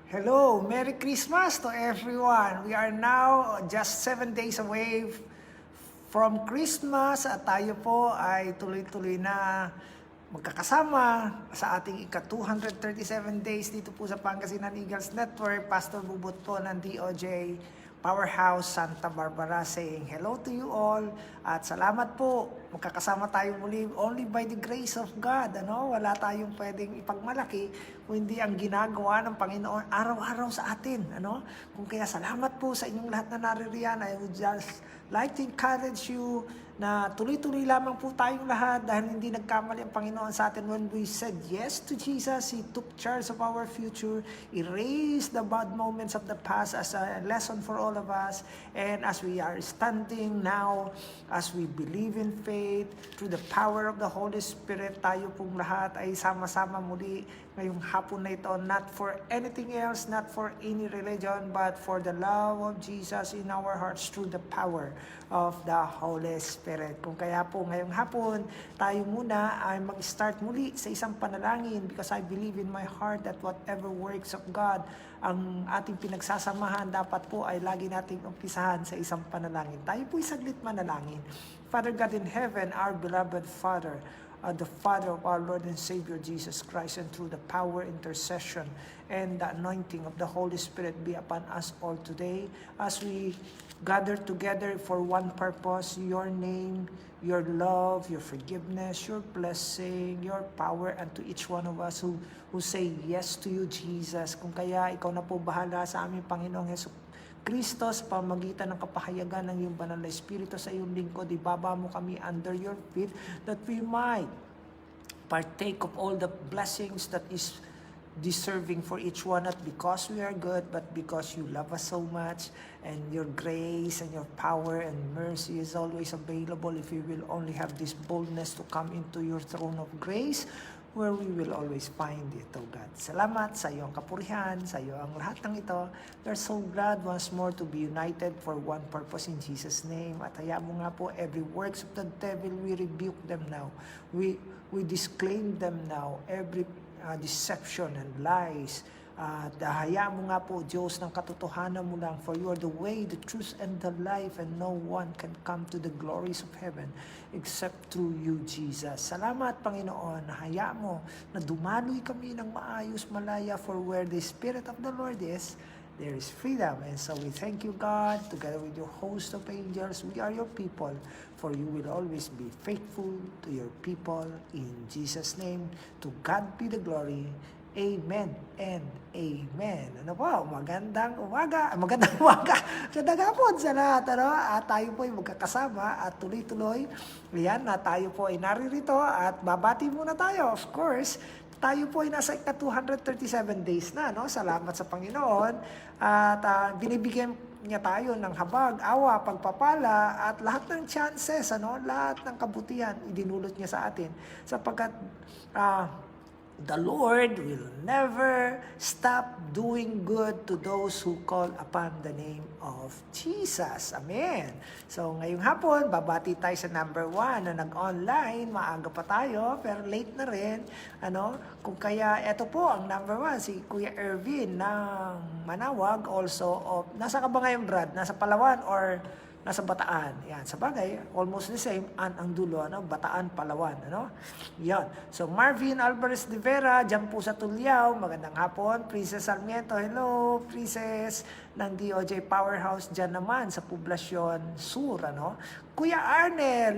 Hello, Merry Christmas to everyone. We are now just 7 days away from Christmas at tayo po ay tuloy-tuloy na magkakasama sa ating ika-237 days dito po sa Pangasinan Eagles Network. Pastor Bubot po ng DOJ Powerhouse Santa Barbara saying hello to you all at salamat po. Magkakasama tayo muli only by the grace of God. Wala tayong pwedeng ipagmalaki kung hindi ang ginagawa ng Panginoon araw-araw sa atin. Kung kaya salamat po sa inyong lahat na naririyan. I would just like to encourage you na tuloy-tuloy lamang po tayong lahat dahil hindi nagkamali ang Panginoon sa atin when we said yes to Jesus. He took charge of our future, erased the bad moments of the past as a lesson for all of us. And as we are standing now, as we believe in faith, through the power of the Holy Spirit, tayo pong lahat ay sama-sama muli ngayong hapon na ito, not for anything else, not for any religion, but for the love of Jesus in our hearts through the power of the Holy Spirit. Kung kaya po ngayong hapon, tayo muna ay mag-start muli sa isang panalangin because I believe in my heart that whatever works of God ang ating pinagsasamahan, dapat po ay lagi nating umpisahan sa isang panalangin. Tayo po isaglit manalangin. Father God in heaven, our beloved Father, the Father of our Lord and Savior Jesus Christ, and through the power, intercession, and the anointing of the Holy Spirit be upon us all today as we gather together for one purpose, your name, your love, your forgiveness, your blessing, your power, and to each one of us who say yes to you, Jesus. Kung kaya, ikaw na po bahala sa aming Panginoong Hesus Kristo sa pamagitan ng kapahayagan ng iyong banal na Espiritu sa iyong lingkod. Ibaba mo kami under your feet that we might partake of all the blessings that is deserving for each one, not because we are good, but because you love us so much, and your grace and your power and mercy is always available if we will only have this boldness to come into your throne of grace, where we will always find it, oh God. Salamat sa iyong kapurihan, sa iyo ang lahat ng ito. We are so glad once more to be united for one purpose in Jesus' name. At hayaan mo nga po, every works of the devil, we rebuke them now. We disclaim them now. Every deception and lies. Hayaan mo nga po, Diyos, ng katotohanan mo lang, for you are the way, the truth, and the life, and no one can come to the glories of heaven except through you, Jesus. Salamat, Panginoon, na hayaan mo na dumaloy kami ng maayos, malaya, for where the Spirit of the Lord is, there is freedom. And so we thank you, God, together with your host of angels. We are your people, for you will always be faithful to your people. In Jesus' name, to God be the glory. Amen and amen. Magandang umaga, magandang hapon sa lahat. At tayo po ay magkakasama at tuloy-tuloy. Ayan, na tayo po ay naririto at babati muna tayo, of course. Tayo po ay nasa ika-237 days na, Salamat sa Panginoon. At binibigyan niya tayo ng habag, awa, pagpapala, at lahat ng chances, lahat ng kabutihan, idinulot niya sa atin. Sapagkat the Lord will never stop doing good to those who call upon the name of Jesus. Amen. So ngayong hapon, babati tayo sa number 1 na nag-online. Maaga pa tayo, pero late na rin. Kung kaya, eto po ang number 1, si Kuya Ervin ng Manawag, also of, nasa ka ba ngayon, Brad? Nasa Palawan or nasa Bataan? Yan, sa bagay, almost the same, ang dulo, Bataan, Palawan, Yan. So, Marvin Alvarez de Vera, dyan po sa Tulyao, magandang hapon. Princess Sarmiento, hello, Princess ng DOJ Powerhouse, dyan naman sa Poblacion Sur, Kuya Arner,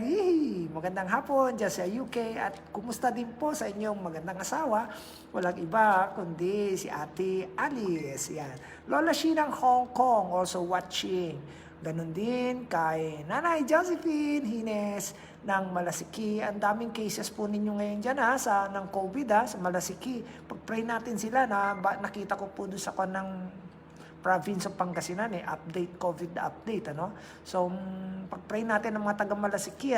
magandang hapon dyan sa UK, at kumusta din po sa inyong magandang asawa? Walang iba, kundi si Ate Alice, yan. Lola Shinang Hong Kong, also watching. Ganon din kay Nanay Josephine Hines ng Malasiki. Ang daming cases po ninyo ngayon dyan ng COVID sa Malasiki. Pag-pray natin sila nakita ko po doon sa kanang province of Pangasinan update, COVID update, So, pag-pray natin ng mga taga-Malasiki,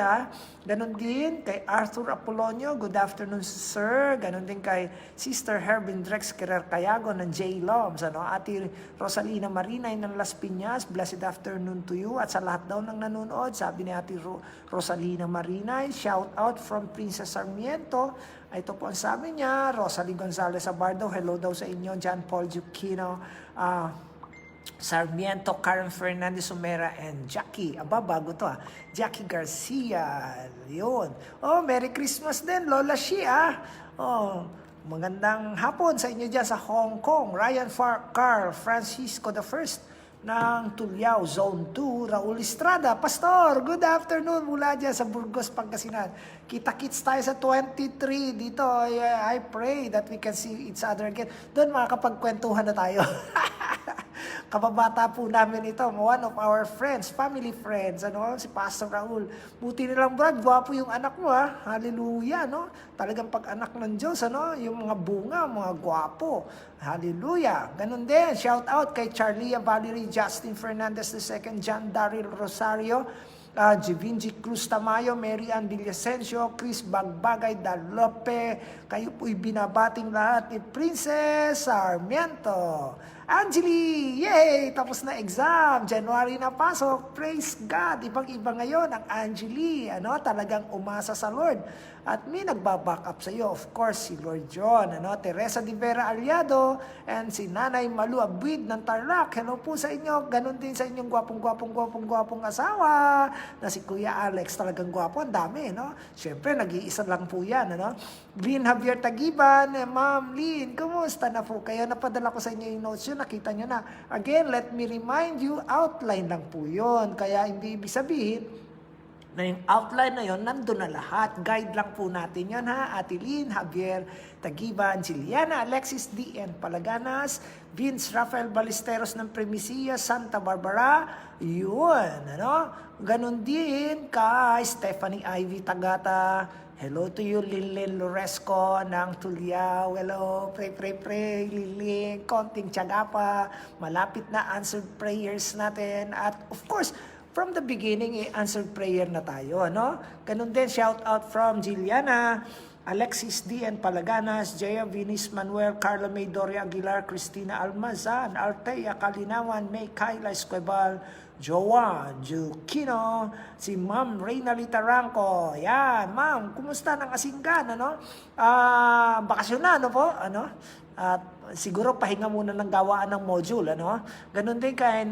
Ganon din kay Arthur Apolonio, good afternoon, sir. Ganon din kay Sister Herbin Drex Querer Cayago ng J-Loms, Ate Rosalina Marinay ng Las Piñas, blessed afternoon to you. At sa lahat daw ng nanonood, sabi ni Ate Rosalina Marinay, shout out from Princess Sarmiento. Ito po ang sabi niya, Rosalie Gonzalez Abardo, hello daw sa inyo, John Paul Juquino, Sarmiento, Karen Fernandez Sumera, and Jackie. Aba, bago to Jackie Garcia. Yun. Oh, Merry Christmas din, Lola Shia. Oh, magandang hapon sa inyo dyan sa Hong Kong. Ryan Carl Francisco the First ng Tulyao, Zone 2, Raul Estrada. Pastor, good afternoon mula dyan sa Burgos, Pangasinan. Kita-kits tayo sa 23 dito. I pray that we can see each other again. Doon makakapagkwentuhan na tayo. Kababata po namin ito, one of our friends, family friends, si Pastor Raul. Buti nilang Brad, gwapo yung anak mo Hallelujah, Talagang pag anak ng Diyos, yung mga bunga, mga gwapo. Hallelujah. Ganun din, shout out kay Charlia Valerie, Justin Fernandez II, John Daryl Rosario, Givinci Cruz Tamayo, Mary Ann Villasencio, Chris Bagbagay Dalope. Kayo po'y binabating lahat ni Princess Sarmiento. Angeli, yay! Tapos na exam. January na pasok. Praise God. Ibang-iba ngayon ang Angeli. Talagang umasa sa Lord. At may nagbaback up sa iyo. Of course, si Lord John. Teresa de Vera Aliado. And si Nanay Malu Abwid ng Tarlac. Hello po sa inyo. Ganon din sa inyong gwapong asawa. Na si Kuya Alex. Talagang gwapo. Ang dami, Siyempre, nag-iisa lang po yan, Lynn Javier Tagiban. Ma'am Lynn, kumusta na po kayo? Napadala ko sa inyo yung notes yun. Nakita nyo na. Again, let me remind you, outline lang po yun. Kaya hindi ibig sabihin na yung outline na yun, nandun na lahat. Guide lang po natin yun Ate Lynn, Javier Tagiban, Jiliana, Alexis D.N. Palaganas, Vince Rafael Ballesteros ng Primicia, Santa Barbara. Yun, Ganon din kay Stephanie Ivy Tagata. Hello to you, Lilin Loresco ng Tulyao. Hello, pray, Lilin. Konting tiyaga pa. Malapit na answered prayers natin. At of course, from the beginning, answered prayer na tayo, Ganun din, shout out from Jiliana, Alexis D.N. Palaganas, Jaya Vinis Manuel, Carla May Doria Aguilar, Cristina Almazan, Altea Kalinawan, May Kayla Esquebal, Joan Juquino, si Ma'am Reynalyn Taranco. Yan, Ma'am, kumusta ng Asinggan, bakasyon na, po, At siguro pahinga muna ng gawaan ng module, Ganun din kay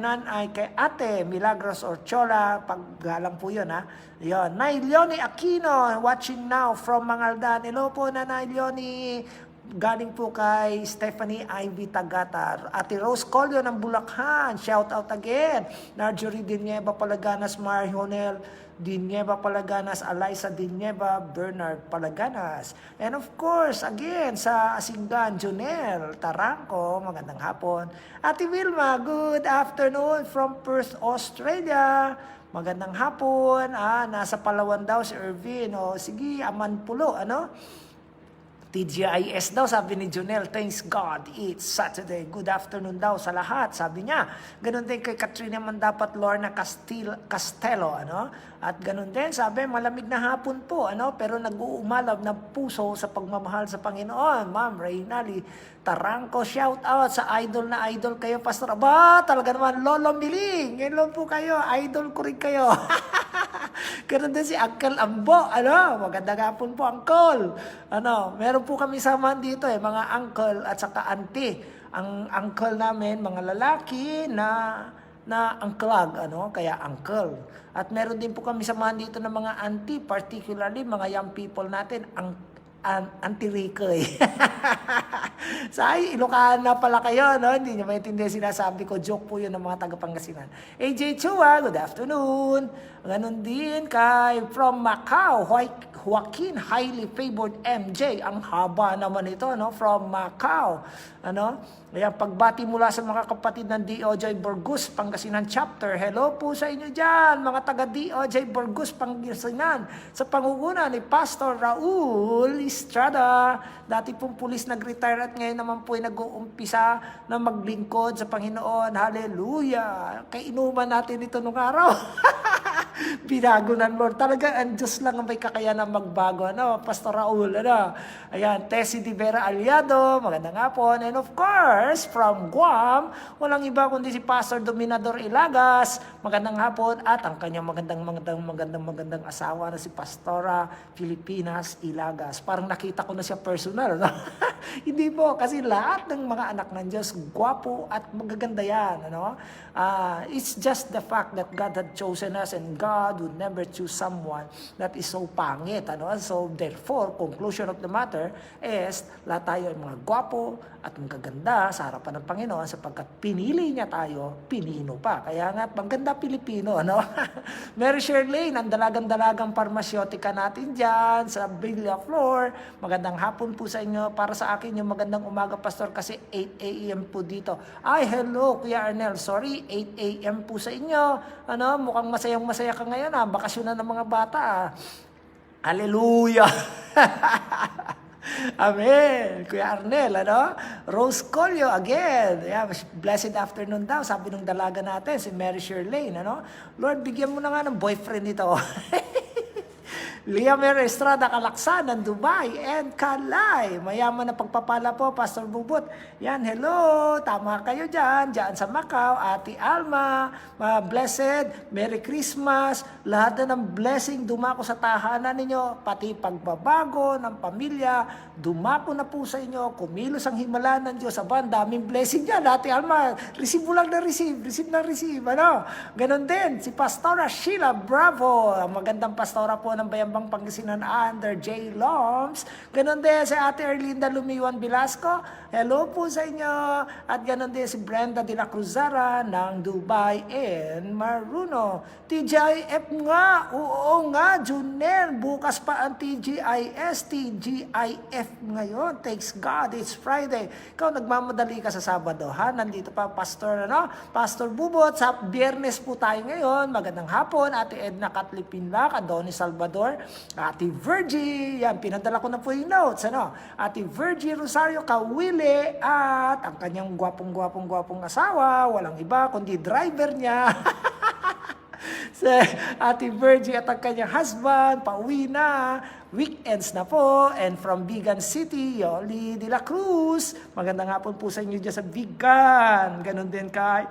kay Ate Milagros Orchola, paggalang po yun, Yun. Nay Leonie Aquino, watching now from Mangaldan. Hello po, Nanay Leonie. Galing po kay Stephanie Ivy Tagata. Ate Rose Colio ng Bulacan. Shout out again. Narjory Dinieba Palaganas, Marionel Dinieba Palaganas, Eliza Dinieba, Bernard Palaganas. And of course, again, sa Asinggan, Junel Taranco, magandang hapon. Ate Wilma, good afternoon from Perth, Australia. Magandang hapon. Nasa Palawan daw si Irvin. Sige, Amanpulo, TGIS daw, sabi ni Junel, thanks God, it's Saturday. Good afternoon daw sa lahat, sabi niya. Ganun din kay Katrina Mandapat, Lorna Castello, At ganun din, sabi, malamig na hapon po, Pero nag-uumalab na puso sa pagmamahal sa Panginoon. Ma'am Reynalyn Taranco, shout out sa idol na idol kayo, Pastor. Aba, talaga naman, Lolo Miling. Ngayon po kayo, idol ko rin kayo. Ganun din si Uncle Ambo, magandang hapon po, Uncle. Meron po kami samahan dito, mga uncle at saka auntie. Ang uncle namin, mga lalaki na angklag, kaya uncle. At meron din po kami samahan dito ng mga auntie, particularly mga young people natin, Auntie Rico Say, Ilocano na pala kayo, Hindi nyo maintindihan sinasabi ko. Joke po yun ng mga taga-Pangasinan. AJ Chua, good afternoon. Ganon din kay from Macau, Joaquin, highly favored MJ. Ang haba naman ito, from Macau. Kaya pagbati mula sa mga kapatid ng DOJ Burgos, Pangasinan Chapter. Hello po sa inyo dyan, mga taga DOJ Burgos, Pangasinan. Sa pangunguna ni Pastor Raul Estrada. Dati pong pulis nag-retire at ngayon naman po ay nag-uumpisa na maglingkod sa Panginoon. Hallelujah! Kay inuman natin ito nung araw. Binago ng Lord. Talaga, ang Diyos lang ang may kakayanan magbago. Ano? Pastor Raul, ano? Ayan, Tessie Di Vera Aliado, magandang hapon. And of course, from Guam, walang iba kundi si Pastor Dominador Ilagas, magandang hapon. At ang kanyang magandang asawa na si Pastora Filipinas Ilagas. Parang nakita ko na siya personal, no? Hindi po, kasi lahat ng mga anak ng Diyos, gwapo at magaganda yan, ano? It's just the fact that God had chosen us and God would never choose someone that is so pangit, ano? So therefore, conclusion of the matter is lahat tayo ay mga gwapo at magaganda sa harapan ng Panginoon sapagkat pinili niya tayo, pinino pa. Kaya nga, maganda Pilipino, ano? Mary Shirley, ang dalagang-dalagang parmasyotika natin dyan sa Villa Floor. Magandang hapon po sa inyo. Para sa akin, yung magandang umaga, Pastor, kasi 8 a.m. po dito. Ay, hello, Kuya Arnel. Sorry, 8 a.m. po sa inyo. Ano, mukhang masayang-masaya ka ngayon, ha? Bakasyon na ng mga bata, ha? Hallelujah! Amen. Kuya Arnel, ano? Rose Colio again. Yeah, blessed afternoon daw, sabi ng dalaga natin, si Mary Shirley, ano? Lord, bigyan mo na nga ng boyfriend nito. Liam Estrada Kalaksan ng Dubai and Kalay. Mayaman na pagpapala po, Pastor Bubut. Yan, hello. Tama kayo dyan. Dyan sa Macau. Ate Alma. Blessed. Merry Christmas. Lahat na ng blessing dumako sa tahanan ninyo. Pati pagbabago ng pamilya. Dumako na po sa inyo. Kumilos ang himala ng Diyos. Aba, daming blessing dyan. Ate Alma, receive mo lang na receive. Receive na receive. Ano? Ganon din. Si Pastora Sheila Bravo. Magandang pastora po ng Bayambang Pangasinan under J. Loms. Ganon din si Ate Erlinda Lumiwan Velasco. Hello po sa inyo. At ganon din si Brenda de la Cruzara ng Dubai and Maruno. TGIF nga. Oo nga, Junel. Bukas pa ang TGIS. TGIF ngayon. Thanks God, it's Friday. Ikaw nagmamadali ka sa Sabado, ha? Nandito pa Pastor, ano? Pastor Bubot. Sa Biyernes po tayo ngayon. Magandang hapon. Ate Edna Katlipinlak, Adonis Salvador, Ate Virgie, yan, pinadala ko na po yung notes, ano? Ate Virgie Rosario Kawili at ang kanyang gwapong asawa, walang iba kundi driver niya. Si Ate Virgie at ang kanyang husband, pauwi na, weekends na po, and from Bigan City, Yoli de la Cruz, magandang hapon po sa inyo dyan sa Bigan, ganun din kay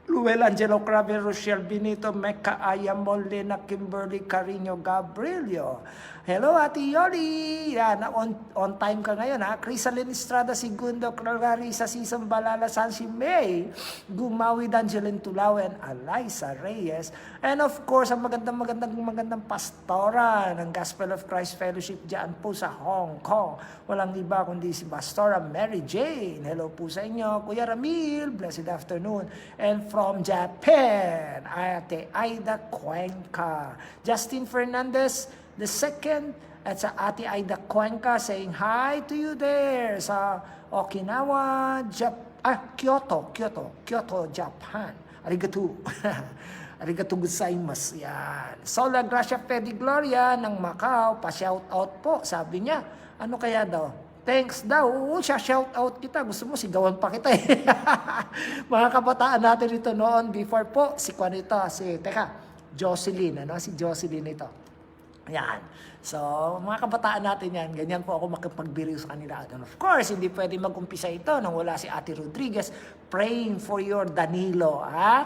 Luel Angelo Craver, Rochelle Benito, Mecca Ayam, Molina, Kimberly Carino, Gabrielio. Hello, Ate Yoli. Yan, on time ka ngayon, ha? Crisalyn Estrada, Segundo, Clarissa, Sisam Balala, Sansi May, Gumawi, Dangelin Tulawen, Eliza Reyes. And of course, ang magandang pastora ng Gospel of Christ Fellowship dyan po sa Hong Kong. Walang iba kundi si Pastora Mary Jane. Hello po sa inyo. Kuya Ramil, blessed afternoon. And from Japan, Ate Aida Cuenca. Justin Fernandez, the second, at sa Ate Aida Cuenca saying hi to you there sa Okinawa, Kyoto, Japan. Arigato. Arigato gozaimasu. Yan. Sola Gracia Pedi Gloria ng Macau, pa-shout out po, sabi niya. Ano kaya daw? Thanks daw. Oo, shout out kita. Gusto mo, sigawan pa kita eh. Mga kabataan natin ito noon, before po, si Jocelyn, ano? Si Jocelyn ito. Yan. So, mga kabataan natin yan, ganyan po ako makapagbiro sa kanila. And of course, hindi pwede mag-umpisa ito nang wala si Ate Rodriguez praying for your Danilo.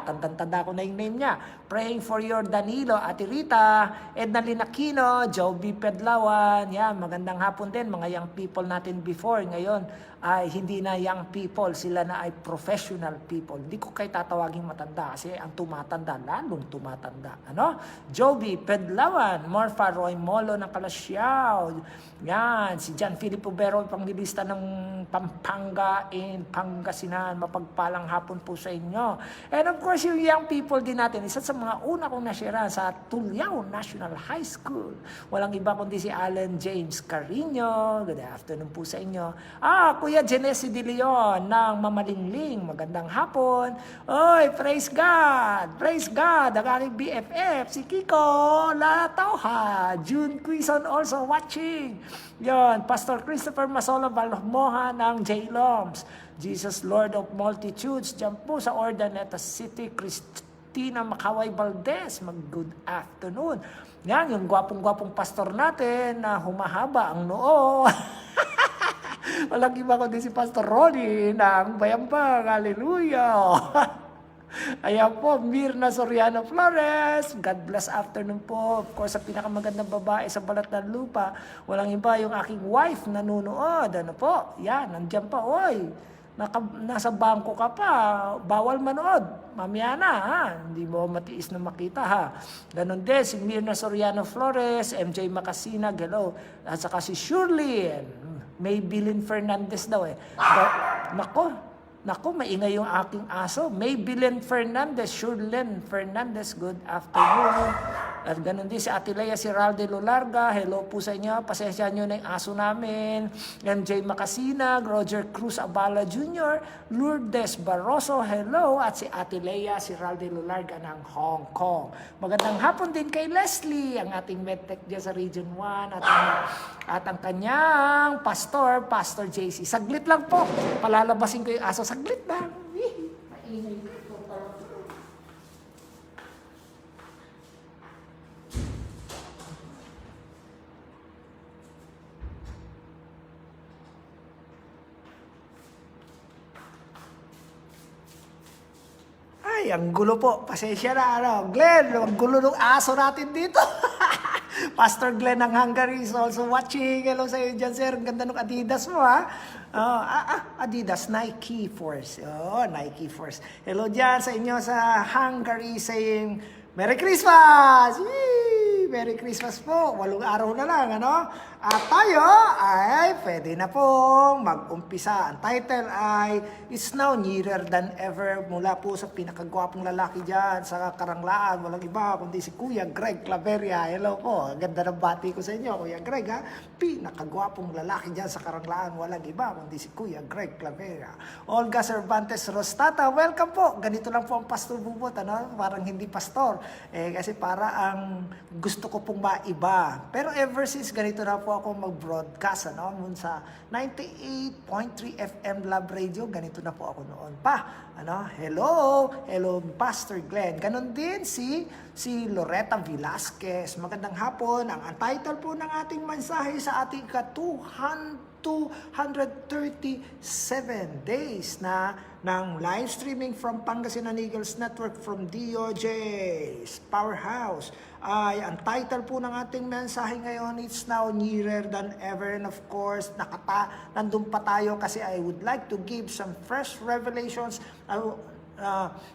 Tanda ko na yung name niya. Praying for your Danilo, Ate Rita, Edna Linakino, Joe B. Pedlawan. Yan, magandang hapon din, mga young people natin before. Ngayon, ay hindi na young people, sila na ay professional people. Hindi ko kayo tatawaging matanda kasi ang tumatanda, lalong tumatanda. Ano? Joby Pedlawan, Morfa Roy Molo ng Kalasyaw. Yan, si John Philip Ubero, panglilista ng Pampanga in Pangasinan. Mapagpalang hapon po sa inyo. And of course, yung young people din natin, isa sa mga una kong nasyera sa Tulyao National High School. Walang iba kundi si Alan James Carino. Good afternoon po sa inyo. Kuya Genesee De Leon ng Mamalingling. Magandang hapon. Oy, praise God. Praise God. Ang aking BFF, si Kiko Latauha. June Quizon also watching. Yon, Pastor Christopher Masola Balmoha ng J-Loms. Jesus Lord of Multitudes. Diyan po sa Ordaneta City, Tina Makaway Valdez, good afternoon. Yan, yung gwapong-gwapong pastor natin na humahaba ang noo. Walang iba kundi si Pastor Ronnie ng Bayambang. Hallelujah! Ayan po, Mirna Soriano Flores. God bless afternoon po. Of course, sa pinakamagandang babae sa balat ng lupa, walang iba yung aking wife nanonood. Ano po? Yan, nandiyan pa. Oy, nasa bangko ka pa. Bawal manood. Mamaya na, ha? Hindi mo matiis na makita, ha? Ganon din, si Mirna Soriano Flores, MJ Macasina, hello. At saka si Shirley, Maybelline Fernandez daw eh. Nako, maingay yung aking aso. Maybelline Fernandez, Shirlyn Fernandez, good afternoon. At ganun din si Ate Lea Siralde Lularga, hello po sa inyo. Pasensya nyo na yung aso namin. MJ Macasina, Roger Cruz Abala Jr., Lourdes Barroso, hello. At si Ate Lea Siralde Lularga ng Hong Kong. Magandang hapon din kay Leslie, ang ating medtech dyan sa Region 1. At ang kanyang pastor, Pastor JC. Saglit lang po, palalabasin ko yung aso. Saglit lang. Maingay ko. Ay, ang gulo po. Pasensya na, ano. Glenn, ang gulo ng aso natin dito. Pastor Glenn ng Hungary is also watching. Hello sa iyo dyan, sir. Ang ganda ng Adidas mo, ha? Adidas, Nike Force. Oh, Nike Force. Hello dyan sa inyo sa Hungary saying, Merry Christmas! Yee! Merry Christmas po. 8 araw na lang, ano? At tayo ay pwede na pong mag-umpisa. Ang title ay It's Now Nearer Than Ever mula po sa pinakagwapong lalaki dyan sa Karanglaan. Walang iba kundi si Kuya Greg Claveria. Hello po. Ang ganda ng bati ko sa inyo, Kuya Greg, ha? Pinakagwapong lalaki dyan sa Karanglaan. Walang iba kundi si Kuya Greg Claveria. Olga Cervantes Rostata, welcome po. Ganito lang po ang Pastor Bubot, ano? Parang hindi pastor. Kasi para ang gusto ko pong maiba. Pero ever since ganito na po ako mag-broadcast, ano, muna sa 98.3 FM Love Radio, ganito na po ako noon pa. Ano, hello Pastor Glenn. Ganon din si Loretta Velasquez. Magandang hapon. Ang title po ng ating mensahe sa ating 237 days na ng live streaming from Pangasinan Eagles Network from DOJ's Powerhouse. Ang title po ng ating mensahe ngayon, It's Now Nearer Than Ever. And of course, nandun pa tayo kasi I would like to give some fresh revelations. I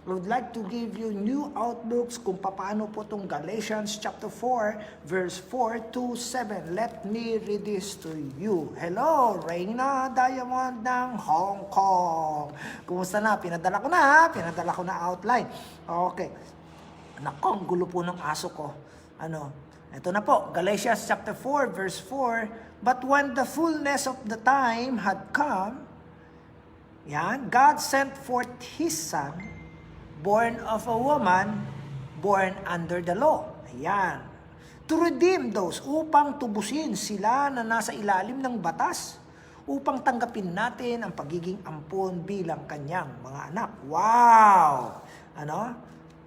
would like to give you new outlooks kung paano po itong Galatians chapter 4, verse 4 to 7. Let me read this to you. Hello, Reyna Diamond ng Hong Kong. Kumusta na? Pinadala ko na outline. Okay. Nako, ang gulo po ng aso ko. Ito na po, Galatians chapter 4, verse 4. But when the fullness of the time had come, God sent forth His Son, born of a woman, born under the law. Ayan. To redeem those, upang tubusin sila na nasa ilalim ng batas, upang tanggapin natin ang pagiging ampon bilang kanyang mga anak. Wow!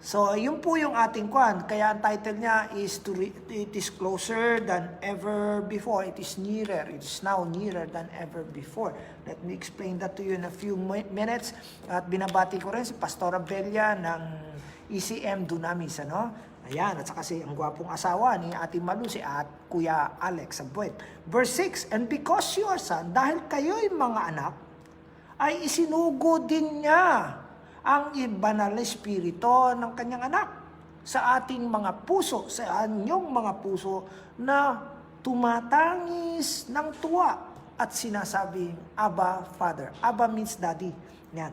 So, yun po yung ating kwan. Kaya ang title niya is It is closer than ever before. It is nearer. It is now nearer than ever before. Let me explain that to you in a few minutes. At binabati ko rin si Pastora Belia ng ECM Dunamis. Ayan, at saka ang gwapong asawa ni Ate Malu, si Kuya Alex Sabuet. Verse 6, And because you are son, dahil kayo'y mga anak, ay isinugo din niya ang banal na espiritu ng kanyang anak sa ating mga puso, sa anyong mga puso na tumatangis ng tuwa at sinasabing, Abba, Father. Abba means daddy. Yan.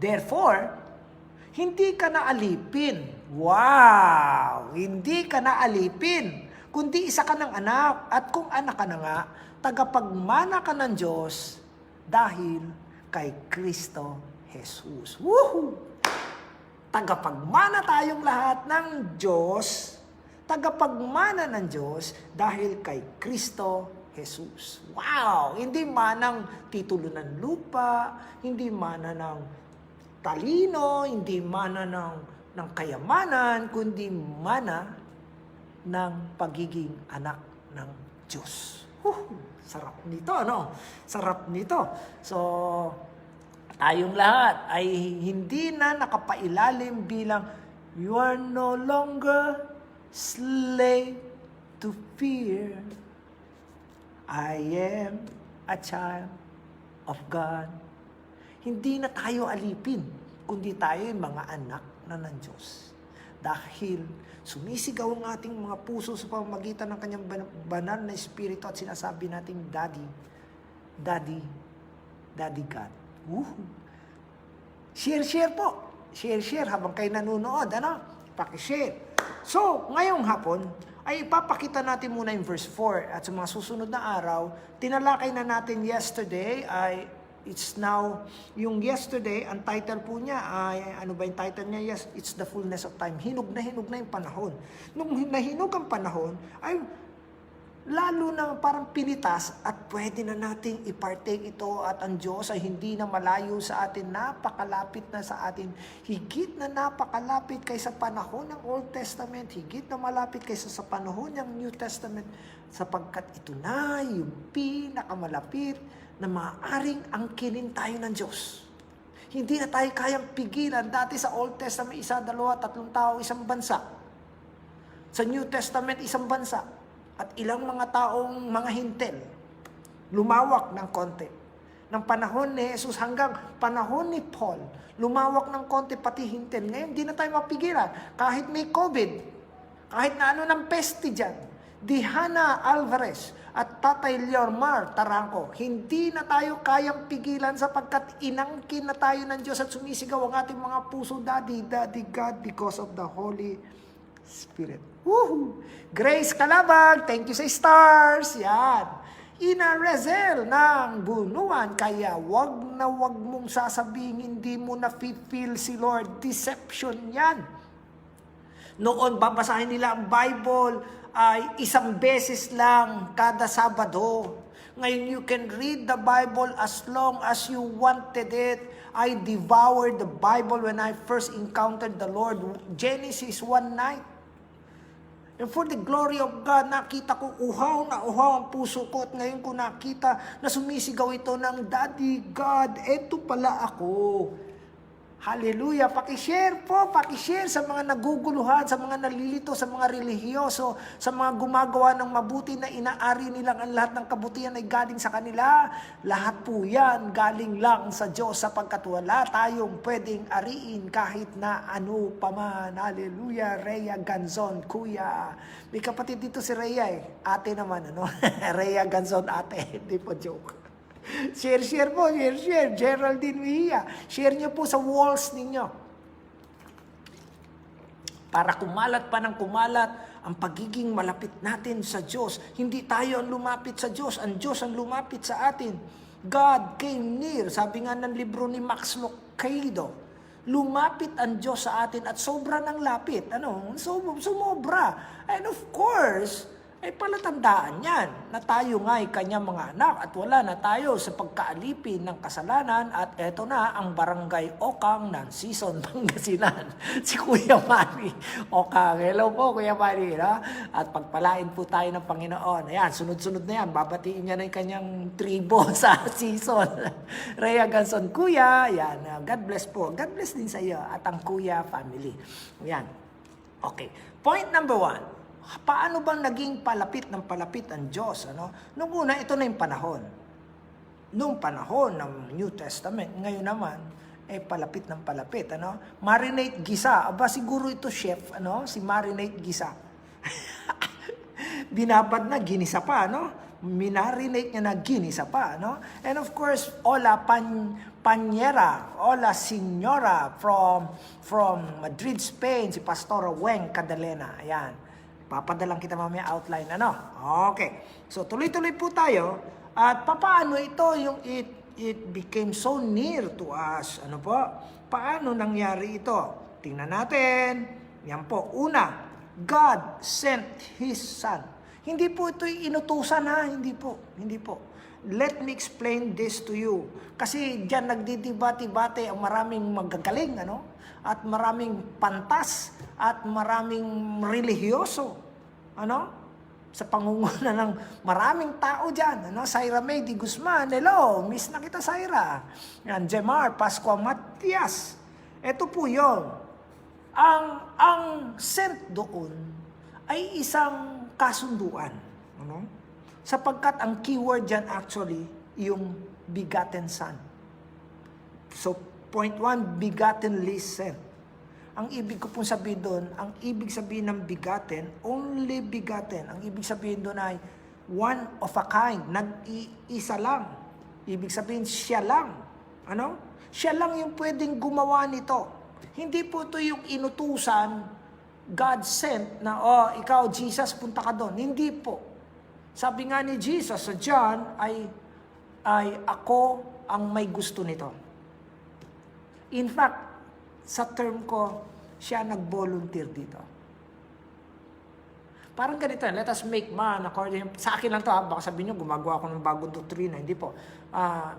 Therefore, hindi ka na alipin. Wow! Hindi ka na alipin. Kundi isa ka ng anak. At kung anak ka na nga, tagapagmana ka ng Diyos dahil kay Kristo Jesus. Woohoo! Tagapagmana tayong lahat ng Diyos, tagapagmana ng Diyos dahil kay Kristo Jesus. Wow! Hindi manang titulo ng lupa, hindi mana ng talino, hindi mana ng ng kayamanan, kundi mana ng pagiging anak ng Diyos. Sarap nito, no? Sarap nito. So, tayong lahat ay hindi na nakapailalim bilang you are no longer slave to fear. I am a child of God. Hindi na tayo alipin, kundi tayo yung mga anak na ng Diyos. Dahil sumisigaw ang ating mga puso sa pamamagitan ng kanyang banal na espiritu at sinasabi nating, Daddy, Daddy, Daddy God. Share po. Share habang kayo nanonood. Pakishare. So, ngayong hapon, ay ipapakita natin muna yung verse 4. At sa mga susunod na araw, tinalakay na natin yesterday ay it's now, yung yesterday, ang title po niya ay, ano ba yung title niya? Yes, it's the fullness of time. Hinog na yung panahon. Nung nahinog ang panahon, ay lalo na parang pinitas at pwede na nating i-partake ito at ang Diyos ay hindi na malayo sa atin, napakalapit na sa atin, higit na napakalapit kaysa panahon ng Old Testament, higit na malapit kaysa sa panahon ng New Testament, sapagkat ito na yung pinakamalapit na maaaring angkinin tayo ng Diyos. Hindi na tayo kayang pigilan. Dati sa Old Testament, 1, 2, 3 tao, isang bansa. Sa New Testament, isang bansa. At ilang mga taong mga hintel. Lumawak ng konti. Ng panahon ni Jesus hanggang panahon ni Paul, lumawak ng konti pati hintel. Ngayon, hindi na tayo mapigilan. Kahit may COVID, kahit na ano ng peste dyan, Dihana Alvarez at Tatay Leormar Taranco, hindi na tayo kayang pigilan sapagkat inangkin na tayo ng Diyos at sumisigaw ang ating mga puso, Daddy, Daddy God, because of the Holy Spirit. Woohoo! Grace Calabag, thank you sa stars. Yan. Ina Rezel ng Bunuan, kaya wag na wag mong sasabihin hindi mo na feel si Lord. Deception yan. Noon, babasahin nila ang Bible ay isang beses lang kada Sabado. Ngayon, you can read the Bible as long as you wanted it. I devoured the Bible when I first encountered the Lord. Genesis 1:9. And for the glory of God, nakita ko uhaw na uhaw ang puso ko. At ngayon ko nakita na sumisigaw ito ng, Daddy God, eto pala ako. Hallelujah! Pakishare po, pakishare sa mga naguguluhan, sa mga nalilito, sa mga relihiyoso, sa mga gumagawa ng mabuti na inaari nilang ang lahat ng kabutihan ay galing sa kanila. Lahat po yan galing lang sa Diyos sapagkat wala tayong pwedeng ariin kahit na ano paman. Hallelujah! Rhea Ganzon, kuya. May kapatid dito si Rhea eh. Ate naman, ano? Rhea Ganzon, ate. Hindi po joke. Share po, share. Geraldine Mejia. Share nyo po sa walls ninyo. Para kumalat pa ng kumalat ang pagiging malapit natin sa Diyos. Hindi tayo ang lumapit sa Diyos. Ang Diyos ang lumapit sa atin. God came near. Sabi nga ng libro ni Max Lucado. Lumapit ang Diyos sa atin at sobra ng lapit. Sumobra. And of course, ay palatandaan yan na tayo nga ay kanyang mga anak at wala na tayo sa pagkaalipin ng kasalanan at eto na ang barangay Okang ng Season Pangasinan. Si Kuya Manny Okang. Hello po Kuya Manny. No? At pagpalain po tayo ng Panginoon. Ayan, sunod-sunod na yan. Babatiin niya na yung kanyang tribo sa season. Rhea Ganson, Kuya. Ayan, God bless po. God bless din sa iyo at ang Kuya family. Ayan. Okay. Point number 1. Paano bang naging palapit ang Diyos? Nung una, ito na yung panahon. Nung panahon ng New Testament, ngayon naman, palapit. Marinate gisa. Aba, siguro ito chef, si Marinate gisa. Binabad na, ginisa pa, Minarinate niya na, ginisa pa, And of course, hola Panyera, hola Señora from Madrid, Spain, si Pastora Weng Cadalena. Ayan. Papadalang kita mamaya outline, Okay. So, tuloy-tuloy po tayo. At paano ito yung it became so near to us? Paano nangyari ito? Tingnan natin. Yan po. Una, God sent His Son. Hindi po ito inutusan Hindi po. Let me explain this to you. Kasi diyan nagdidibati-bati ang maraming magagaling, at maraming pantas at maraming relihiyoso. Ano? Sa pangunguna ng maraming tao dyan. Ano? Syra May Di Guzman, hello, miss na kita Syra. Yan, Jemar, Pascua Matias. Ito po yun. Ang sent doon ay isang kasunduan. Ano? Sapagkat ang keyword dyan actually, yung begotten son. So, point 1, begotten sent. Ang ibig ko pong sabihin doon, ang ibig sabihin ng begotten, only begotten. Ang ibig sabihin doon ay one of a kind, nag-iisa lang. Ibig sabihin, siya lang. Ano? Siya lang yung pwedeng gumawa nito. Hindi po ito yung inutusan, God sent na, ikaw, Jesus, punta ka doon. Hindi po. Sabi nga ni Jesus sa John ay ako ang may gusto nito. In fact, sa term ko, siya nag-volunteer dito. Parang ganito, let us make man according, sa akin lang to, baka sabihin nyo, gumagawa ako ng bagong doktrina, hindi po.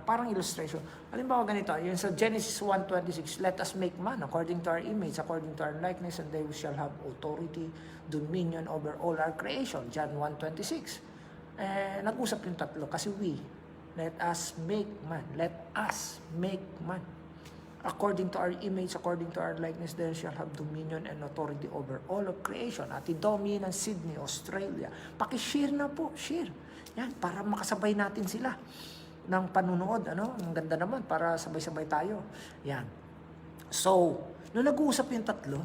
Parang illustration. Halimbawa ganito, yun sa Genesis 1:26, let us make man according to our image, according to our likeness, and they shall have authority, dominion over all our creation. John 1:26. Nag-usap yung tatlo kasi let us make man, according to our image, according to our likeness, they shall have dominion and authority over all of creation. Ati Domi ng Sydney, Australia. Paki-share na po, share. Yan, para makasabay natin sila ng panunood. Ano? Ang ganda naman, para sabay-sabay tayo. Yan. So, nung nag-uusap yung tatlo,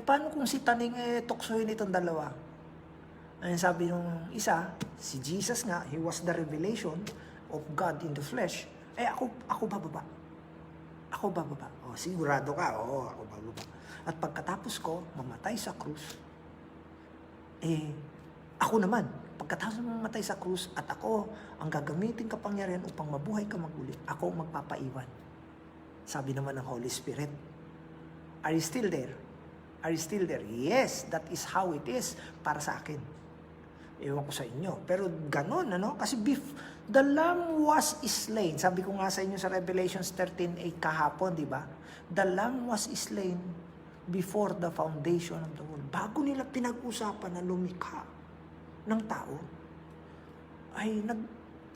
paano kung si Taning tuksohin itong dalawa? Ayun sabi nung isa, si Jesus nga, he was the revelation of God in the flesh. Ako bababa. Ako bababa. Sigurado ka? Ako bababa. At pagkatapos ko, mamatay sa krus, ako naman, pagkatapos mamatay sa krus, at ako ang gagamitin kapangyarihan upang mabuhay ka maguli, ako magpapaiwan. Sabi naman ng Holy Spirit. Are you still there? Are you still there? Yes, that is how it is para sa akin. Ewan ko sa inyo. Pero ganun, ano? Kasi the lamb was slain. Sabi ko nga sa inyo sa Revelations 13:8 kahapon, di ba? The lamb was slain before the foundation of the world. Bago nila pinag-usapan na lumikha ng tao,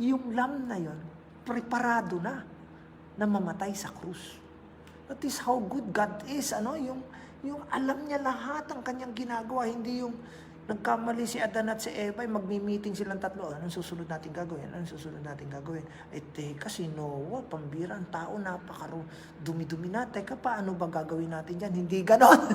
yung lamb na yon, preparado na mamatay sa krus. That is how good God is. Ano? Yung alam niya lahat ang kanyang ginagawa. Hindi yung nagkamali si Adan at si Eva, magmi-meeting silang tatlo. Anong susunod natin gagawin? Anong susunod natin gagawin? Teka, si Noah, pambira, ang tao, dumi-dumi na. Teka, paano ba gagawin natin dyan? Hindi ganon.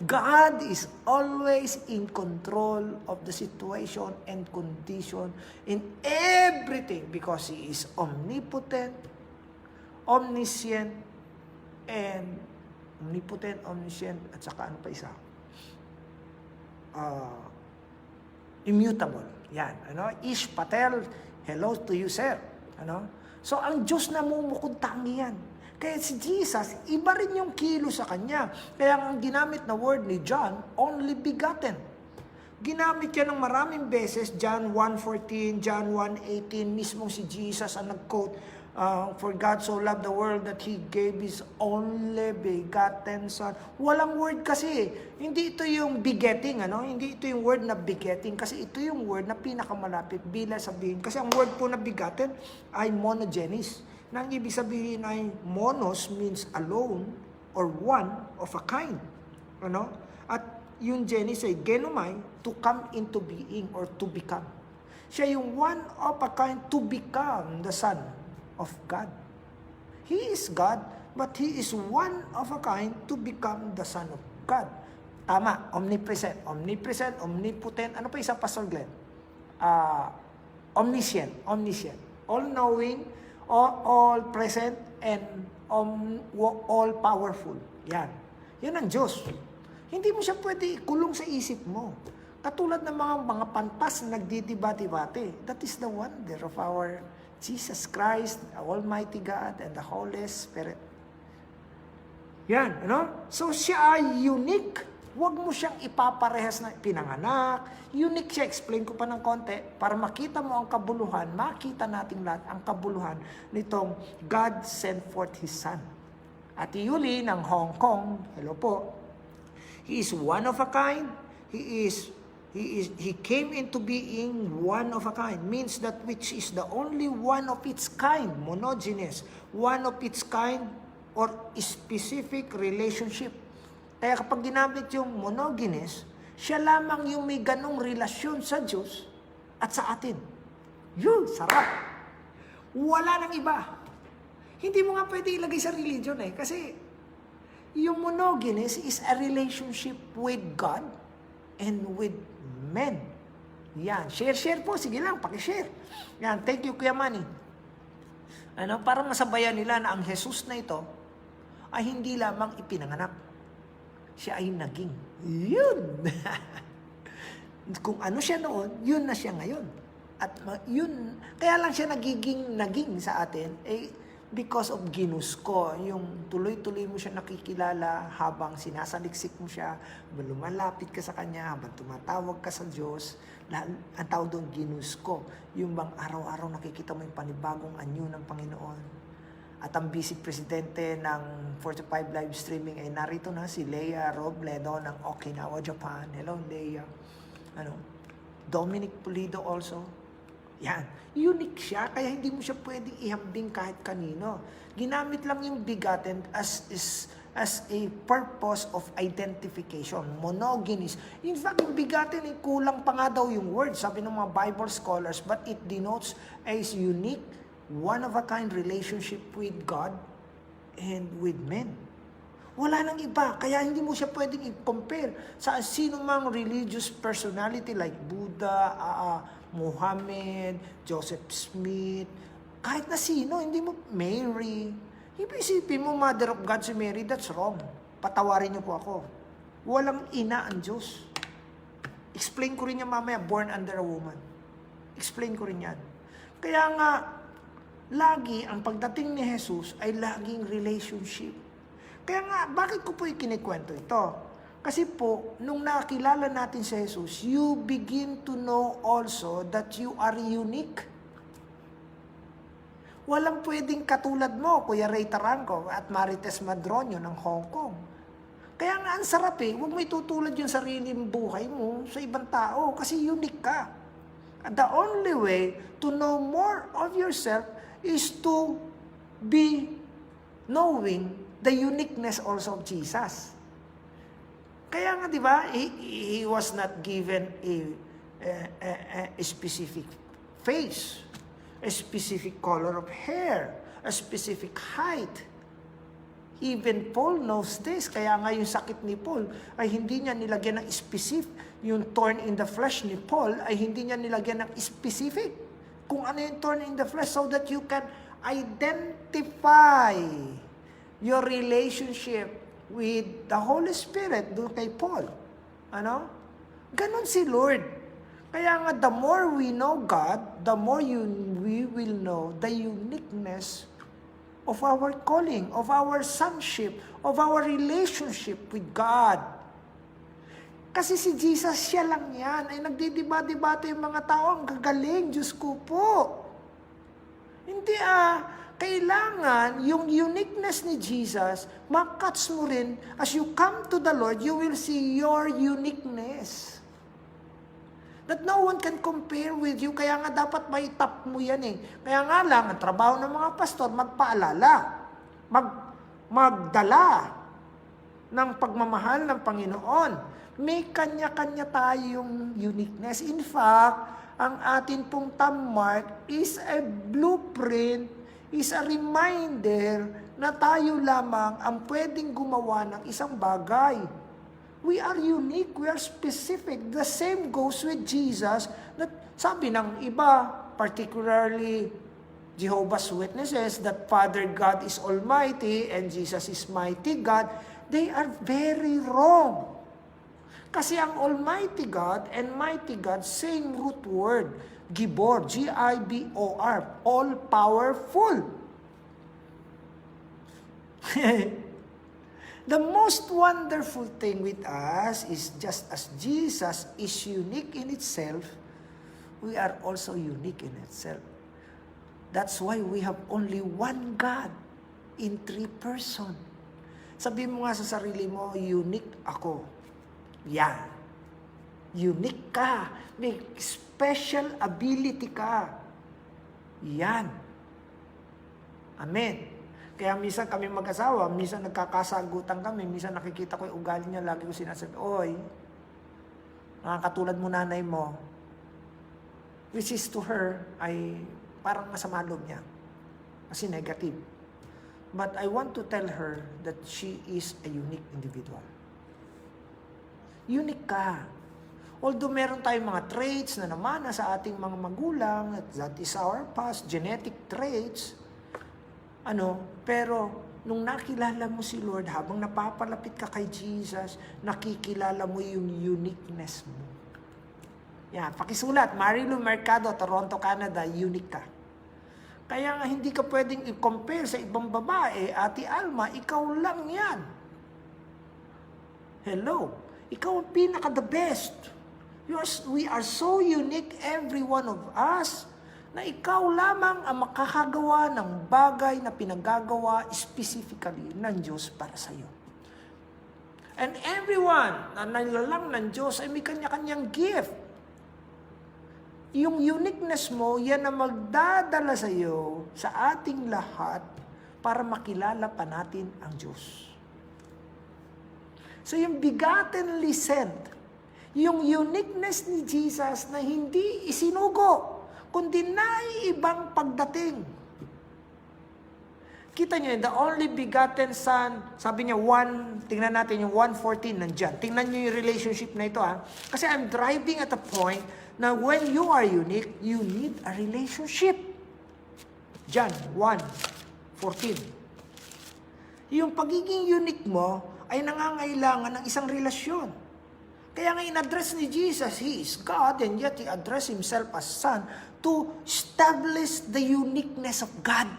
God is always in control of the situation and condition in everything because He is omnipotent, omniscient, at saka ano pa isa? Immutable. Yan. Ano? Ish Patel, hello to you, sir. Ano? So, ang Diyos namumukod tangi yan. Kaya si Jesus, iba rin yung kilo sa Kanya. Kaya ang ginamit na word ni John, only begotten. Ginamit yan ng maraming beses, John 1:14, John 1:18, mismong si Jesus ang nag-quote, for God so loved the world that He gave His only begotten Son. Walang word kasi. Hindi ito yung begetting, ano? Hindi ito yung word na begetting kasi ito yung word na pinakamalapit bila sabihin. Kasi ang word po na begotten ay monogenes. Nang ibig sabihin ay monos means alone or one of a kind. Ano? At yung genes ay genomai, to come into being or to become. Siya yung one of a kind to become the Son of God. He is God, but He is one of a kind to become the Son of God. Tama, omnipresent, omnipotent, ano pa isa, Pastor Glenn? Omniscient, all-knowing, all present, and all-powerful. Yan ang Diyos. Hindi mo siya pwede ikulong sa isip mo. Katulad ng mga pantas na nagdidibati-bati. That is the wonder of our Jesus Christ, the Almighty God, and the Holy Spirit. Yan, ano? So, siya ay unique. Huwag mo siyang ipaparehas na pinanganak. Unique siya. Explain ko pa ng konti para makita mo ang kabuluhan, makita natin lahat ang kabuluhan nitong God sent forth His Son. Ate Yuli ng Hong Kong, hello po. He is one of a kind. He came into being one of a kind. Means that which is the only one of its kind, monogenes, one of its kind or specific relationship. Kaya kapag ginamit yung monogenes, siya lamang yung may ganong relasyon sa Diyos at sa atin. Yun, sarap. Wala nang iba. Hindi mo nga pwede ilagay sa religion kasi yung monogenes is a relationship with God and with men. Yan. Share po. Sige lang, pakishare. Yan. Thank you, Kuya Manny. Para masabayan nila na ang Jesus na ito ay hindi lamang ipinanganak. Siya ay naging. Yun. Kung ano siya noon, yun na siya ngayon. At yun, kaya lang siya naging sa atin, because of ginusto, yung tuloy-tuloy mo siya nakikilala habang sinasaliksik mo siya, habang lumalapit ka sa Kanya, habang tumatawag ka sa Diyos, ang tawag doon ginusto, yung bang araw-araw nakikita mo yung panibagong anyo ng Panginoon. At ang vice presidente ng 45 live streaming ay narito na si Leia Robledo ng Okinawa, Japan. Hello, Leia. Dominic Pulido also. Yan. Unique siya, kaya hindi mo siya pwedeng ihambing kahit kanino. Ginamit lang yung begotten as a purpose of identification, monogenes. In fact, yung begotten, kulang pa nga daw yung word, sabi ng mga Bible scholars, but it denotes a unique, one-of-a-kind relationship with God and with men. Wala nang iba, kaya hindi mo siya pwedeng i-compare sa sino mang religious personality like Buddha, Muhammad, Joseph Smith, kahit na sino, hindi mo, Mary. Isipin mo, Mother of God si Mary, that's wrong. Patawarin niyo po ako. Walang ina ang Diyos. Explain ko rin yan mamaya, born under a woman. Explain ko rin yan. Kaya nga, lagi ang pagdating ni Jesus ay laging relationship. Kaya nga, bakit ko po ikinikwento ito? Kasi po, nung nakilala natin si Jesus, you begin to know also that you are unique. Walang pwedeng katulad mo, Kuya Ray Taranco at Marites Madronio ng Hong Kong. Kaya nga, ang sarap huwag mo itutulad yung sarili mong buhay mo sa ibang tao kasi unique ka. And the only way to know more of yourself is to be knowing the uniqueness also of Jesus. Kaya nga, di ba, he was not given a specific face, a specific color of hair, a specific height. Even Paul knows this. Kaya nga yung sakit ni Paul ay hindi niya nilagyan ng specific. Yung thorn in the flesh ni Paul ay hindi niya nilagyan ng specific. Kung ano yung thorn in the flesh so that you can identify your relationship with the Holy Spirit doon kay Paul. Ganon si Lord. Kaya nga, the more we know God, the more we will know the uniqueness of our calling, of our sonship, of our relationship with God. Kasi si Jesus, siya lang yan. Ay nagdidiba-debate yung mga tao, ang gagaling, Diyos ko po. Hindi kailangan yung uniqueness ni Jesus, makats mo rin, as you come to the Lord, you will see your uniqueness. That no one can compare with you, kaya nga dapat may top mo yan Kaya nga lang, ang trabaho ng mga pastor, magpaalala, magdala ng pagmamahal ng Panginoon. May kanya-kanya tayong uniqueness. In fact, ang atin pong thumb mark is a blueprint, is a reminder na tayo lamang ang pwedeng gumawa ng isang bagay. We are unique, we are specific. The same goes with Jesus. That sabi ng iba, particularly Jehovah's Witnesses, that Father God is Almighty and Jesus is Mighty God. They are very wrong. Kasi ang Almighty God and Mighty God, same root word. Gibor, G-I-B-O-R, all-powerful. The most wonderful thing with us is just as Jesus is unique in itself, we are also unique in itself. That's why we have only one God in 3 persons. Sabi mo nga sa sarili mo, unique ako. Yan. Unique ka. May special ability ka. Yan. Amen. Kaya minsan kami mag-asawa, minsan nagkakasagutan kami, minsan nakikita ko yung ugali niya, lagi ko sinasabi, oy, katulad mo nanay mo, which is to her, ay parang masama loob niya. Kasi negative. But I want to tell her that she is a unique individual. Unique ka. Although meron tayong mga traits na namana sa ating mga magulang, that is our past, genetic traits, pero nung nakilala mo si Lord, habang napapalapit ka kay Jesus, nakikilala mo yung uniqueness mo. Yan, pakisulat, Marilu Mercado, Toronto, Canada, unique ka. Kaya nga hindi ka pwedeng i-compare sa ibang babae, Ate Alma, ikaw lang yan. Hello, ikaw ang pinaka-the best. We are so unique, every one of us, na ikaw lamang ang makakagawa ng bagay na pinagagawa specifically ng Diyos para sa iyo. And everyone na nilalang ng Diyos ay may kanya-kanyang gift. Yung uniqueness mo, yan ang magdadala sa iyo, sa ating lahat, para makilala pa natin ang Diyos. So yung begattenly sent, yung uniqueness ni Jesus na hindi isinugo, kundi naiibang pagdating. Kita nyo, the only begotten Son, sabi niya, tingnan natin yung 1:14 nandyan. Tingnan nyo yung relationship na ito, ha. Kasi I'm driving at a point na when you are unique, you need a relationship. John 1:14. Yung pagiging unique mo ay nangangailangan ng isang relasyon. Kaya nga in-address ni Jesus, He is God, and yet He addressed Himself as Son to establish the uniqueness of God.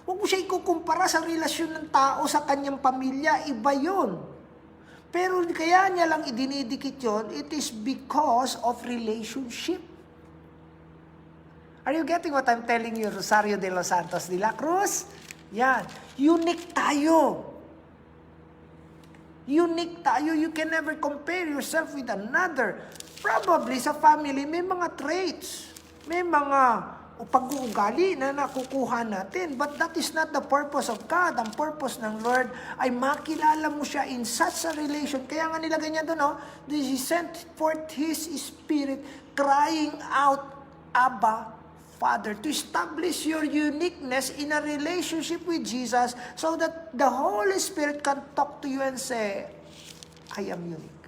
Huwag mo siya ikukumpara sa relasyon ng tao sa kanyang pamilya, iba yun. Pero kaya niya lang idinidikit yun, it is because of relationship. Are you getting what I'm telling you, Rosario de los Santos de la Cruz? Yan. Unique tayo. Unique tayo. You can never compare yourself with another. Probably sa family, may mga traits. May mga pag-uugali na nakukuha natin. But that is not the purpose of God. Ang purpose ng Lord ay makilala mo siya in such a relation. Kaya nga nilagay niya doon, He sent forth His Spirit crying out, Abba, Father, to establish your uniqueness in a relationship with Jesus so that the Holy Spirit can talk to you and say, I am unique.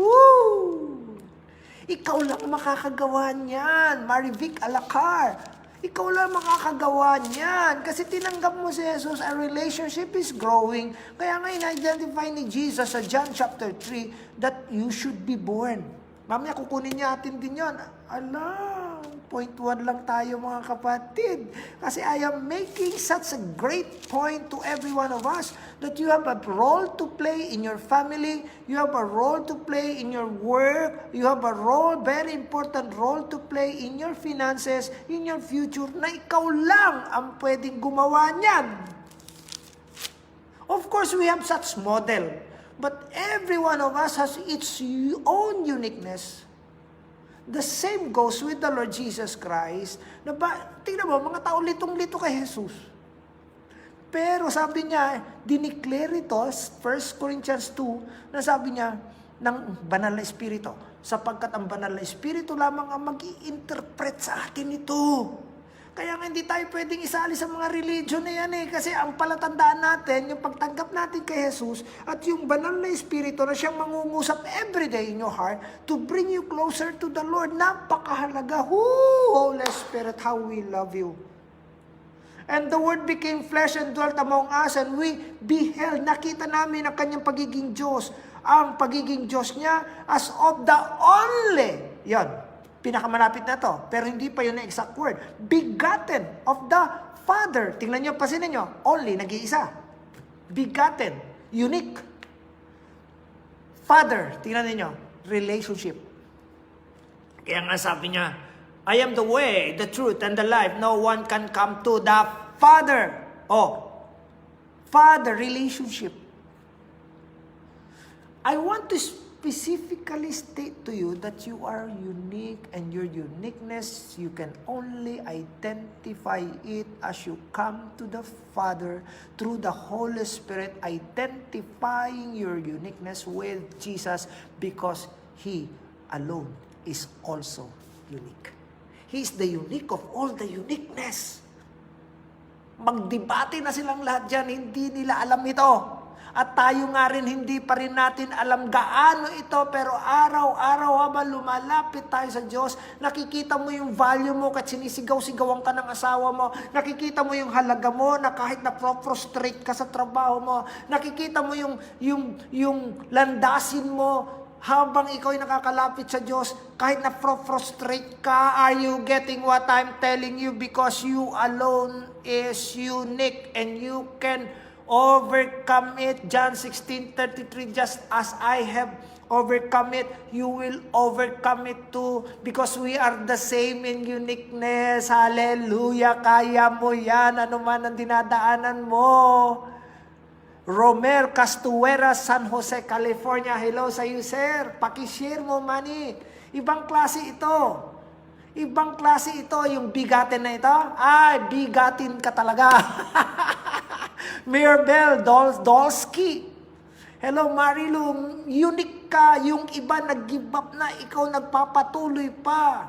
Woo! Ikaw lang makakagawa niyan, Marivic Alacar. Ikaw lang makakagawa niyan. Kasi tinanggap mo si Jesus, our relationship is growing. Kaya nga in-identify ni Jesus sa John chapter 3 that you should be born. Mamaya kukunin niya atin din yun. Point 1 lang tayo mga kapatid. Kasi I am making such a great point to every one of us that you have a role to play in your family, you have a role to play in your work, you have a role, very important role to play in your finances, in your future, na ikaw lang ang pwedeng gumawa niyan. Of course, we have such model, but every one of us has its own uniqueness. The same goes with the Lord Jesus Christ. Tingnan mo, mga tao litong-lito kay Jesus. Pero sabi niya, dineclare ito, 1 Corinthians 2, na sabi niya, ng banal na espiritu. Sapagkat ang banal na espiritu lamang ang mag-i-interpret sa atin ito. Kaya nga hindi tayo pwedeng isali sa mga religion na yan eh. Kasi ang palatandaan natin, yung pagtanggap natin kay Jesus, at yung banal na espiritu na siyang mangungusap everyday in your heart to bring you closer to the Lord. Napakahalaga. Holy Spirit, how we love you. And the Word became flesh and dwelt among us, and we beheld, nakita namin ang kanyang pagiging Diyos. Ang pagiging Diyos niya as of the only, yan, pinakamalapit na to, pero hindi pa yun na exact word. Begotten of the Father. Tingnan nyo, pasinin nyo. Only, nag-iisa. Begotten. Unique. Father. Tingnan niyo. Relationship. Kaya nga sabi niya, I am the way, the truth, and the life. No one can come to the Father. Father relationship. I want to specifically state to you that you are unique, and your uniqueness, you can only identify it as you come to the Father through the Holy Spirit, identifying your uniqueness with Jesus because He alone is also unique. He is the unique of all the uniqueness. Magdebate na silang lahat dyan, hindi nila alam ito. At tayo nga rin, hindi pa rin natin alam gaano ito, pero araw-araw habang lumalapit tayo sa Diyos, nakikita mo yung value mo kahit sinisigaw-sigawan ka ng asawa mo, nakikita mo yung halaga mo na kahit na-frustrate ka sa trabaho mo, nakikita mo yung landasin mo habang ikaw ay nakakalapit sa Diyos, kahit na-frustrate ka. Are you getting what I'm telling you? Because you alone is unique and you can overcome it. John 16:33, just as I have overcome it, you will overcome it too, because we are the same in uniqueness. Hallelujah! Kaya mo yan, ano man ang dinadaanan mo. Romer Castuera, San Jose, California. Hello sa iyo, sir. Pakishare mo, mani. Ibang klase ito. Ibang klase ito. Yung bigatin na ito, ay, bigatin ka talaga. Mirabel Dolsky. Hello, Marilu. Unique ka. Yung iba nag-give up na. Ikaw nagpapatuloy pa.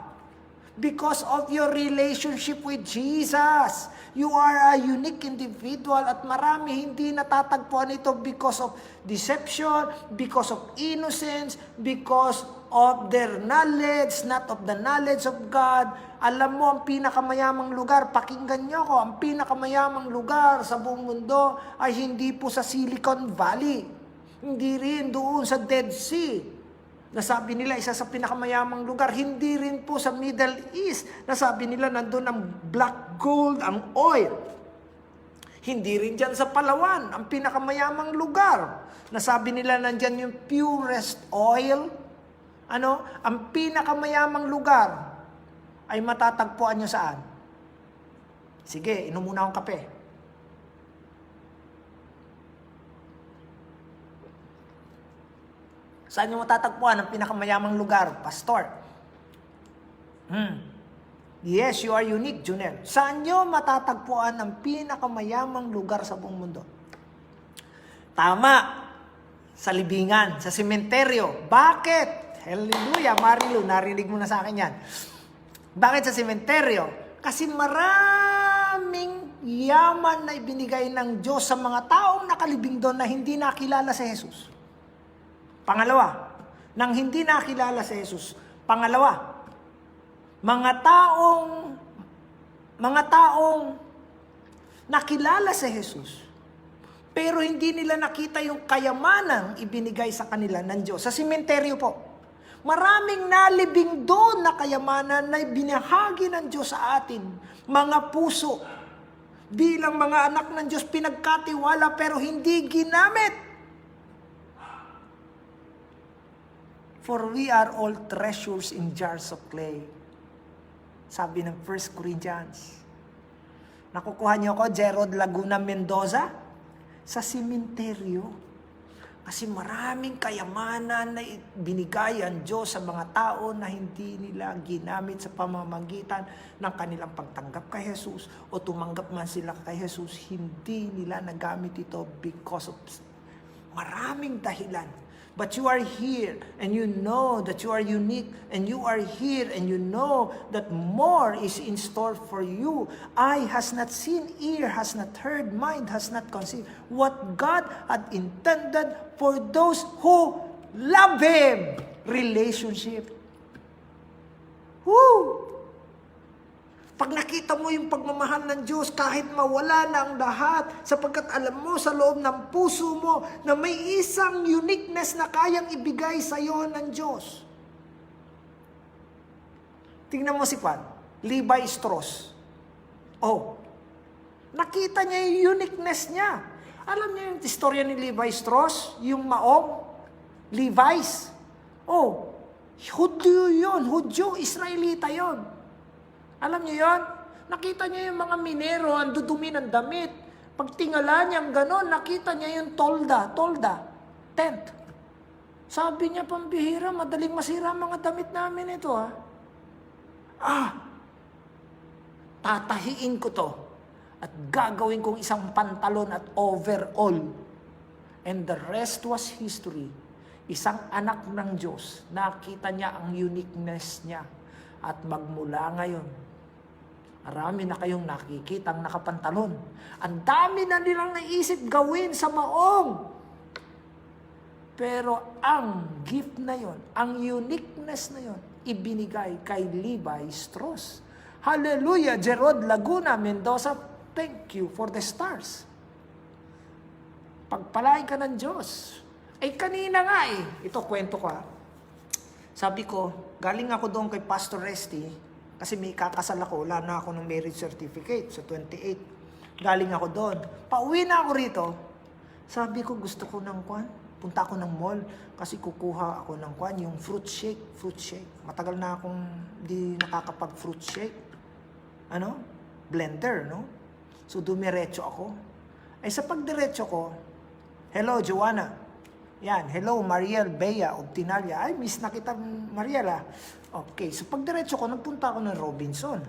Because of your relationship with Jesus. You are a unique individual at marami hindi natatagpuan ito because of deception, because of innocence, because of their knowledge, not of the knowledge of God. Alam mo, ang pinakamayamang lugar, pakinggan nyo ko, ang pinakamayamang lugar sa buong mundo ay hindi po sa Silicon Valley. Hindi rin doon sa Dead Sea. Nasabi nila, isa sa pinakamayamang lugar. Hindi rin po sa Middle East. Nasabi nila, nandun ang black gold, ang oil. Hindi rin dyan sa Palawan, ang pinakamayamang lugar. Nasabi nila, nandyan yung purest oil. Ang pinakamayamang lugar ay matatagpuan nyo saan? Sige, inom muna akong kape. Saan nyo matatagpuan ang pinakamayamang lugar, Pastor? Yes, you are unique, Junel. Saan nyo matatagpuan ang pinakamayamang lugar sa buong mundo? Tama, sa libingan, sa sementeryo. Bakit? Hallelujah, Marilu, narinig mo na sa akin yan. Bakit sa sementeryo? Kasi maraming yaman na ibinigay ng Diyos sa mga taong nakalibing doon na hindi nakilala si Jesus. Pangalawa, nang hindi nakilala si Jesus. Pangalawa, mga taong nakilala si Jesus, pero hindi nila nakita yung kayamanang ibinigay sa kanila ng Diyos. Sa sementeryo po, maraming nalibing doon na kayamanan na binahagi ng Diyos sa atin. Mga puso, bilang mga anak ng Diyos, pinagkatiwala pero hindi ginamit. For we are all treasures in jars of clay. Sabi ng 1 Corinthians. Nakukuha niyo ako, Gerald Laguna Mendoza? Sa sementeryo. Kasi maraming kayamanan na binigay ang Diyos sa mga tao na hindi nila ginamit sa pamamagitan ng kanilang pagtanggap kay Jesus o tumanggap man sila kay Jesus, hindi nila nagamit ito because of maraming dahilan. But you are here and you know that you are unique, and you are here and you know that more is in store for you. Eye has not seen, ear has not heard, mind has not conceived what God had intended for those who love Him. Relationship. Woo! Pag nakita mo yung pagmamahal ng Diyos, kahit mawala na ang lahat, sapagkat alam mo sa loob ng puso mo na may isang uniqueness na kayang ibigay sa iyo ng Diyos. Tingnan mo si Levi Strauss. Oh, nakita niya yung uniqueness niya. Alam niyo yung istorya ni Levi Strauss? Yung maong? Levi's? Oh, Hudyo yun. Hudyo, Israelita yun. Alam niyo yon? Nakita niyo yung mga minero, ang dudumi ng damit. Pag tingala niyang ganon, nakita niya yung tolda, tent. Sabi niya, pambihira, madaling masira ang mga damit namin ito, ha. Tatahiin ko to at gagawin kong isang pantalon at overall. And the rest was history. Isang anak ng Diyos, nakita niya ang uniqueness niya. At magmula ngayon, marami na kayong nakikitang nakapantalon. Ang dami na nilang naisip gawin sa maong. Pero ang gift na yon, ang uniqueness na yon, ibinigay kay Levi Strauss. Hallelujah! Jerod Laguna, Mendoza, thank you for the stars. Pagpalain ka ng Diyos. Kanina nga ito kwento ko, sabi ko, galing ako doon kay Pastor Resty, kasi may kakasal ako, wala na ako ng marriage certificate sa 28. Galing ako doon. Pauwi na ako rito. Sabi ko, gusto ko ng kwan. Punta ako ng mall kasi kukuha ako ng kwan, yung fruit shake. Matagal na akong di nakakapag fruit shake. Blender, no? So dumiretso ako. Sa pagdiretso ko, hello, Joanna. Yan, hello, Mariel Bea of Tinalia. Ay, miss na kita, Mariel, Okay, so pagdiretso ko, nagpunta ako ng Robinson.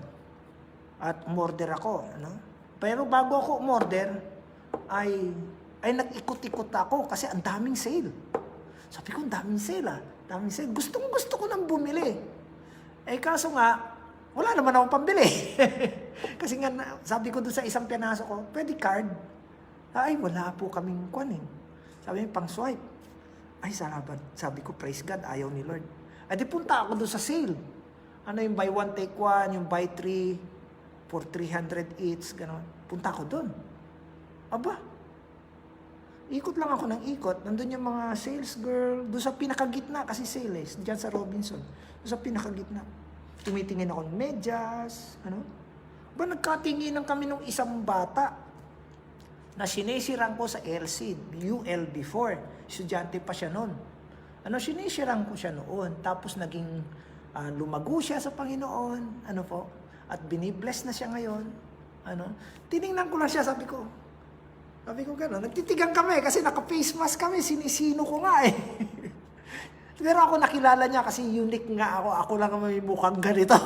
At umorder ako, Pero bago ako umorder, ay nag-ikot-ikot ako kasi ang daming sale. Sabi ko, ang daming sale, daming sale. Gusto ko nang bumili. Kaso nga, wala naman akong pambili. Kasi nga, sabi ko doon sa isang pinaso ko, pwede card? Ay, wala po kaming kunin. Sabi niya, pang swipe. Ay, salamat. Sabi ko, praise God, ayaw ni Lord. Di punta ako doon sa sale. Yung buy one, take one, yung buy three, for 300 each, gano'n. Punta ako doon. Aba, ikot lang ako ng ikot. Nandun yung mga sales girl, doon sa pinakagitna, kasi sales, dyan sa Robinson. Doon sa pinakagitna. Tumitingin ako ng medyas, nagkatinginan kami ng isang bata na sinisirang ko sa LC, UL before. Estudyante pa siya noon. Sinisirang ko siya noon. Tapos naging lumago siya sa Panginoon. At binibless na siya ngayon. Tiningnan ko lang siya, sabi ko gano'n. Nagtitigan kami kasi naka-face mask kami. Sinisino ko nga Pero ako nakilala niya kasi unique nga ako. Ako lang may mukhang ganito.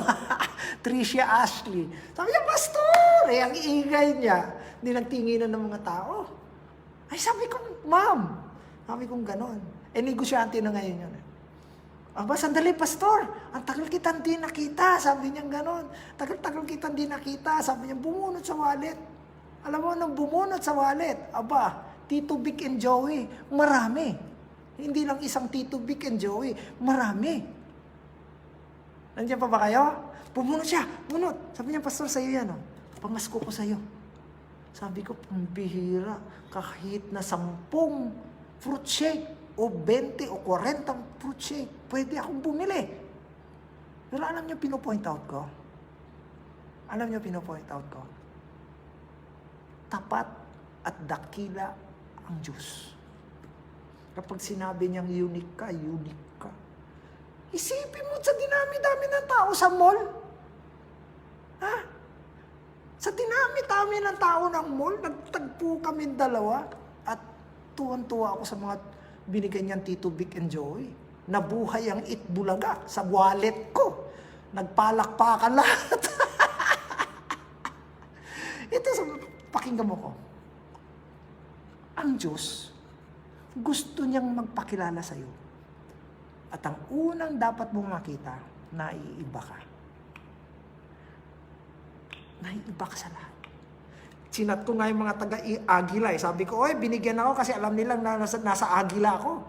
Tricia Ashley. Sabi niya, Pastor! Ang ingay niya. Hindi nagtinginan ng mga tao. Ay, sabi ko, Ma'am. Sabi ko gano'n. Negosyante na ngayon yun. Aba, sandali, Pastor. Ang tagal kitang di nakita. Sabi niya gano'n. Tagal kitang di nakita. Sabi niya, bumunot sa wallet. Alam mo, nang bumunot sa wallet, aba, Tito Vic and Joey, marami. Hindi lang isang Tito Vic and Joey, marami. Nandiyan pa ba kayo? Bumunot siya, bunot. Sabi niya, Pastor, sa'yo yan, pamasko ko sa'yo. Sabi ko, pambihira, kahit na 10 fruit shake, o 20 o 40 fruit shake, pwede akong bumili. Pero alam niyo, pinopoint out ko? Tapat at dakila ang Diyos. Kapag sinabi niyang unique ka. Isipin mo sa dinami-dami ng tao sa mall. Sa dinami-dami ng tao ng mall, nagtagpo kami dalawa at tuwan-tuwa ako sa mga binigay niyang Tito Vic and Joey. Nabuhay ang Itbulaga sa wallet ko. Nagpalakpakan lahat. Ito, pakinggan mo ko. Ang Diyos, gusto niyang magpakilala sa iyo. At ang unang dapat mong makita, naiiba ka. Naiiba ka sa lahat. Sinat ko nga yung mga taga-Agila. Sabi ko, binigyan ako kasi alam nilang nasa Agila ako.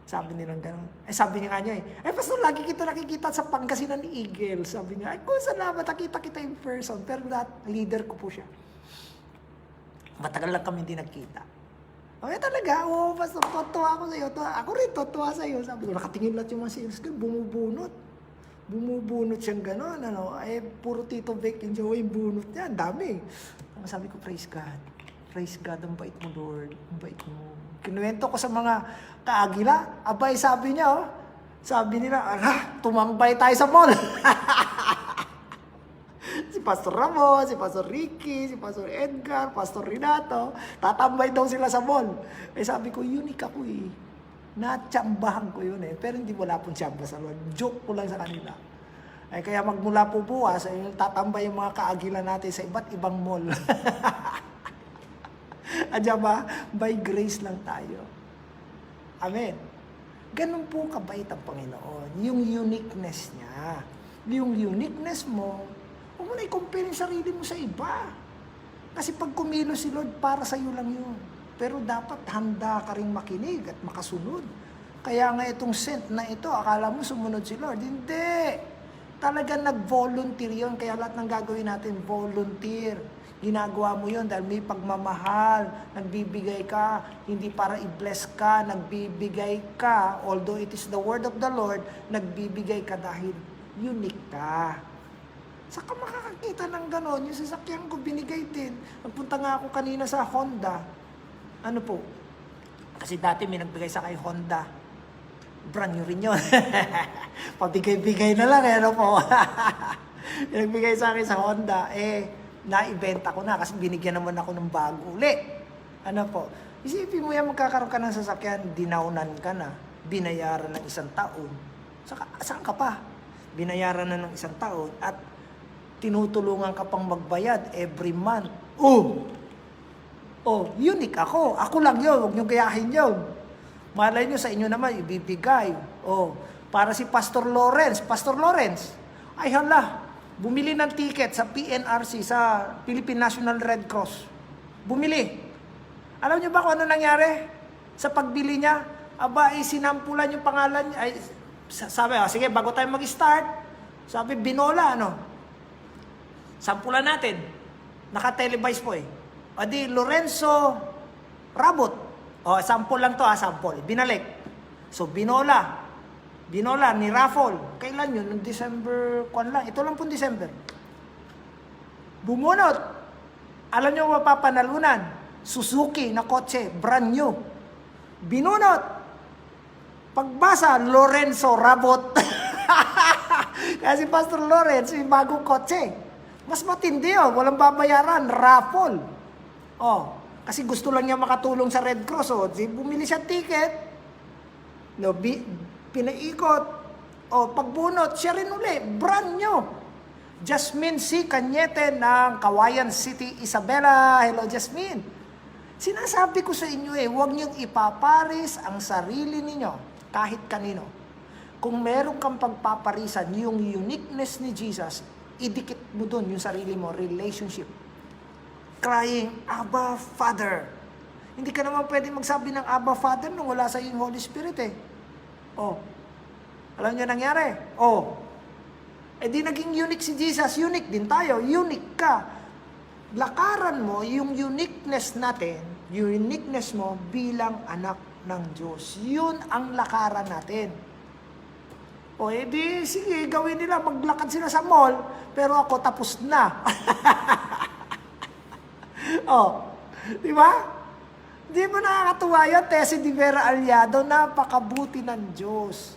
Sabi nilang gano'n. Sabi niya nga niya Pastor, lagi kita nakikita sa Pangasinan ni Eagle. Sabi niya, kung salamat, nakita kita in person. Pero leader ko po siya. Matagal lang kami hindi nagkita. Talaga, Pastor, tuwa ako sa iyo. Ako rin, tuwa sa iyo. Sabi ko, nakatingin lahat yung mga sales girl, bumubunot siyang gano'n, puro Tito Vic and Joey, bunot yan, dami. Sabi ko, praise God, ang bait mo, Lord, ang bait mo. Kinuwento ko sa mga kaagila, abay, sabi niya, sabi nila, tumambay tayo sa mall. Pastor Ramon, si Pastor Ricky, si Pastor Edgar, Pastor Renato, tatambay daw sila sa mall. Eh sabi ko, unique ako eh. Natsambahan ko yun eh. Pero hindi wala pong tsamba sa Lord. Joke ko lang sa kanila. Eh kaya magmula po bukas, tatambay yung mga kaagilan natin sa iba't ibang mall. Adya ba? By grace lang tayo. Amen. Ganun po kabait ang Panginoon. Yung uniqueness niya. Yung uniqueness mo, huwag mo na i-compare yung sarili mo sa iba. Kasi pag kumilos si Lord, para sa'yo lang yun. Pero dapat handa ka rin makinig at makasunod. Kaya nga itong sent na ito, akala mo sumunod si Lord. Hindi. Talagang nag-volunteer yun. Kaya lahat ng gagawin natin, volunteer. Ginagawa mo yun dahil may pagmamahal, nagbibigay ka, hindi para i-bless ka, nagbibigay ka, although it is the word of the Lord, nagbibigay ka dahil unique ka. Saka makakakita ng gano'n, yung sasakyan ko binigay din. Nagpunta nga ako kanina sa Honda. Ano po? Kasi dati may nagbigay sa kay Honda. Brand new rin yun. Pabigay-bigay na lang, ano po. Nagbigay sa akin sa Honda, naibenta ko na kasi binigyan naman ako ng bago uli. Ano po? Isipin mo yan, magkakaroon ka ng sasakyan, dinaunan ka na, binayaran ng 1 taon. Saan ka pa? Binayaran na ng 1 taon at tinutulungan ka pang magbayad every month. Unique ako. Ako lang yun, huwag nyo gayahin yun. Malay nyo sa inyo naman, ibibigay. Para si Pastor Lawrence. Pastor Lawrence, ay hala, bumili ng ticket sa PNRC, sa Philippine National Red Cross. Bumili. Alam niyo ba kung ano nangyari? Sa pagbili niya, sinampulan yung pangalan niya. Sabi, sige, bago tayo mag-start, sabi, binola, sampulan natin. Naka-televise po eh. Lorenzo Rabot. Sample lang to, sample. Binalik. So, binola ni raffle. Kailan yun? Noong December, lang. Ito lang pong December. Bumunot. Alam nyo mapapanalunan. Suzuki na kotse, brand new. Binunot. Pagbasa, Lorenzo Rabot. Kasi Pastor Lawrence, yung bagong kotse. Mas matindi yun. Walang babayaran. Raffle. Kasi gusto lang niya makatulong sa Red Cross. Bumili siya ticket. Pinaikot. Pagbunot, siya rin uli. Brand new. Jasmine C. Cañete ng Kawayan City, Isabela. Hello, Jasmine. Sinasabi ko sa inyo huwag niyong ipaparis ang sarili ninyo kahit kanino. Kung meron kang pagpaparisan, yung uniqueness ni Jesus, idikit mo dun yung sarili mo, relationship. Crying, Abba, Father. Hindi ka naman pwede magsabi ng Abba, Father nung wala sa yung Holy Spirit Alam niyo nangyari? Di naging unique si Jesus, unique din tayo, unique ka. Lakaran mo yung uniqueness natin, uniqueness mo bilang anak ng Diyos. Yun ang lakaran natin. Sige, gawin nila, maglakad sila sa mall, pero ako tapos na. Di ba? Di ba nakakatuwa yun? Tessie Di Vera Aliado, napakabuti ng Diyos.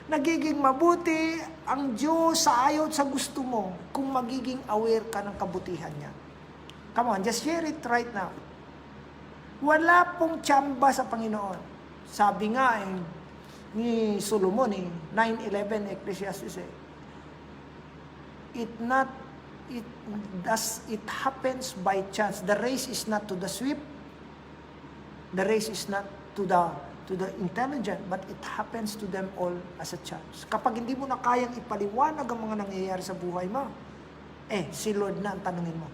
Nagiging mabuti ang Diyos sa ayaw at sa gusto mo kung magiging aware ka ng kabutihan niya. Come on, just share it right now. Wala pong tsamba sa Panginoon. Sabi nga ni Solomon, 9:11 Ecclesiastes, it happens by chance. The race is not to the swift. The race is not to the intelligent, but it happens to them all as a chance. Kapag hindi mo na kayang ipaliwanag ang mga nangyayari sa buhay mo, si Lord na ang tanungin mo.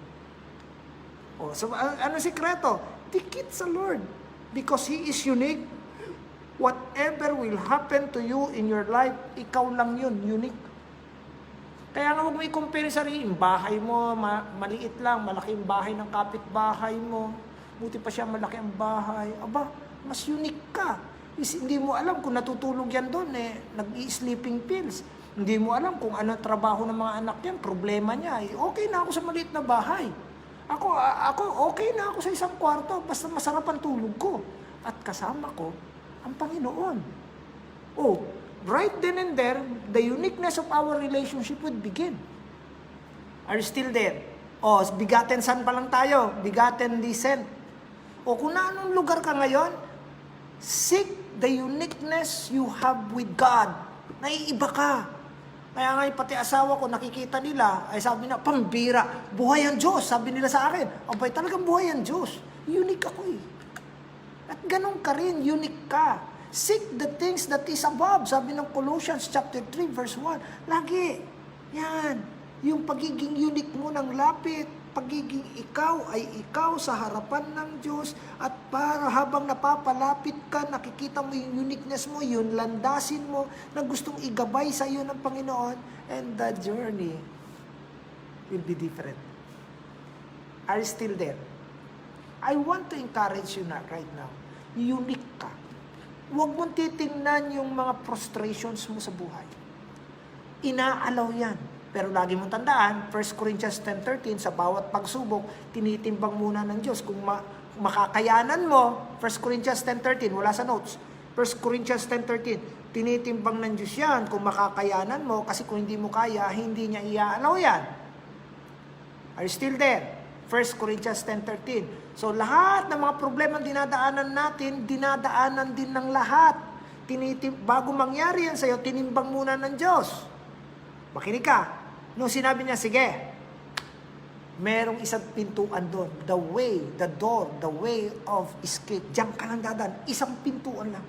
So ano sikreto? Dikit sa Lord. Because He is unique. Whatever will happen to you in your life, ikaw lang yun, unique. Kaya nga huwag mo i-compare sa sarili. Yung bahay mo, maliit lang, malaki yung bahay ng kapitbahay mo. Buti pa siya malaki ang bahay. Mas unique ka. Hindi mo alam kung natutulog yan doon, nag-i-sleeping pills. Hindi mo alam kung ano trabaho ng mga anak yan, problema niya. Okay na ako sa maliit na bahay. Ako okay na ako sa isang kwarto, basta masarap ang tulog ko. At kasama ko ang Panginoon. Right then and there, the uniqueness of our relationship would begin. Are you still there? O, begotten son pa lang tayo. Begotten descent. O kung na anong lugar ka ngayon, seek the uniqueness you have with God. Naiiba ka. Kaya nga pati asawa ko, nakikita nila, ay sabi na, pambira, buhay ang Diyos. Sabi nila sa akin, abay talagang buhay ang Diyos. Unique ako eh. At ganun ka rin, unique ka. Seek the things that is above. Sabi ng Colossians chapter 3 verse 1. Lagi. Yan. Yung pagiging unique mo ng lapit, pagiging ikaw ay ikaw sa harapan ng Diyos, at para habang napapalapit ka, nakikita mo yung uniqueness mo, yung landasin mo na gustong igabay sa iyo ng Panginoon, and the journey will be different. Are you still there? I want to encourage you na right now. Unique ka. Huwag mong titingnan yung mga frustrations mo sa buhay. Inaalaw yan. Pero lagi mong tandaan, 1 Corinthians 10:13, sa bawat pagsubok, tinitimbang muna ng Diyos. Kung makakayanan mo, 1 Corinthians 10:13, wala sa notes. 1 Corinthians 10:13, tinitimbang ng Diyos yan kung makakayanan mo, kasi kung hindi mo kaya, hindi niya iaalaw yan. Are you still there? 1 Corinthians 10:13. So lahat ng mga problema dinadaanan natin, dinadaanan din ng lahat. Bago mangyari yan sa'yo, tinimbang muna ng Diyos. Makinig ka. Nung sinabi niya, sige, merong isang pintuan doon. The way, the door, the way of escape. Diyan ka lang dadaan. Isang pintuan lang.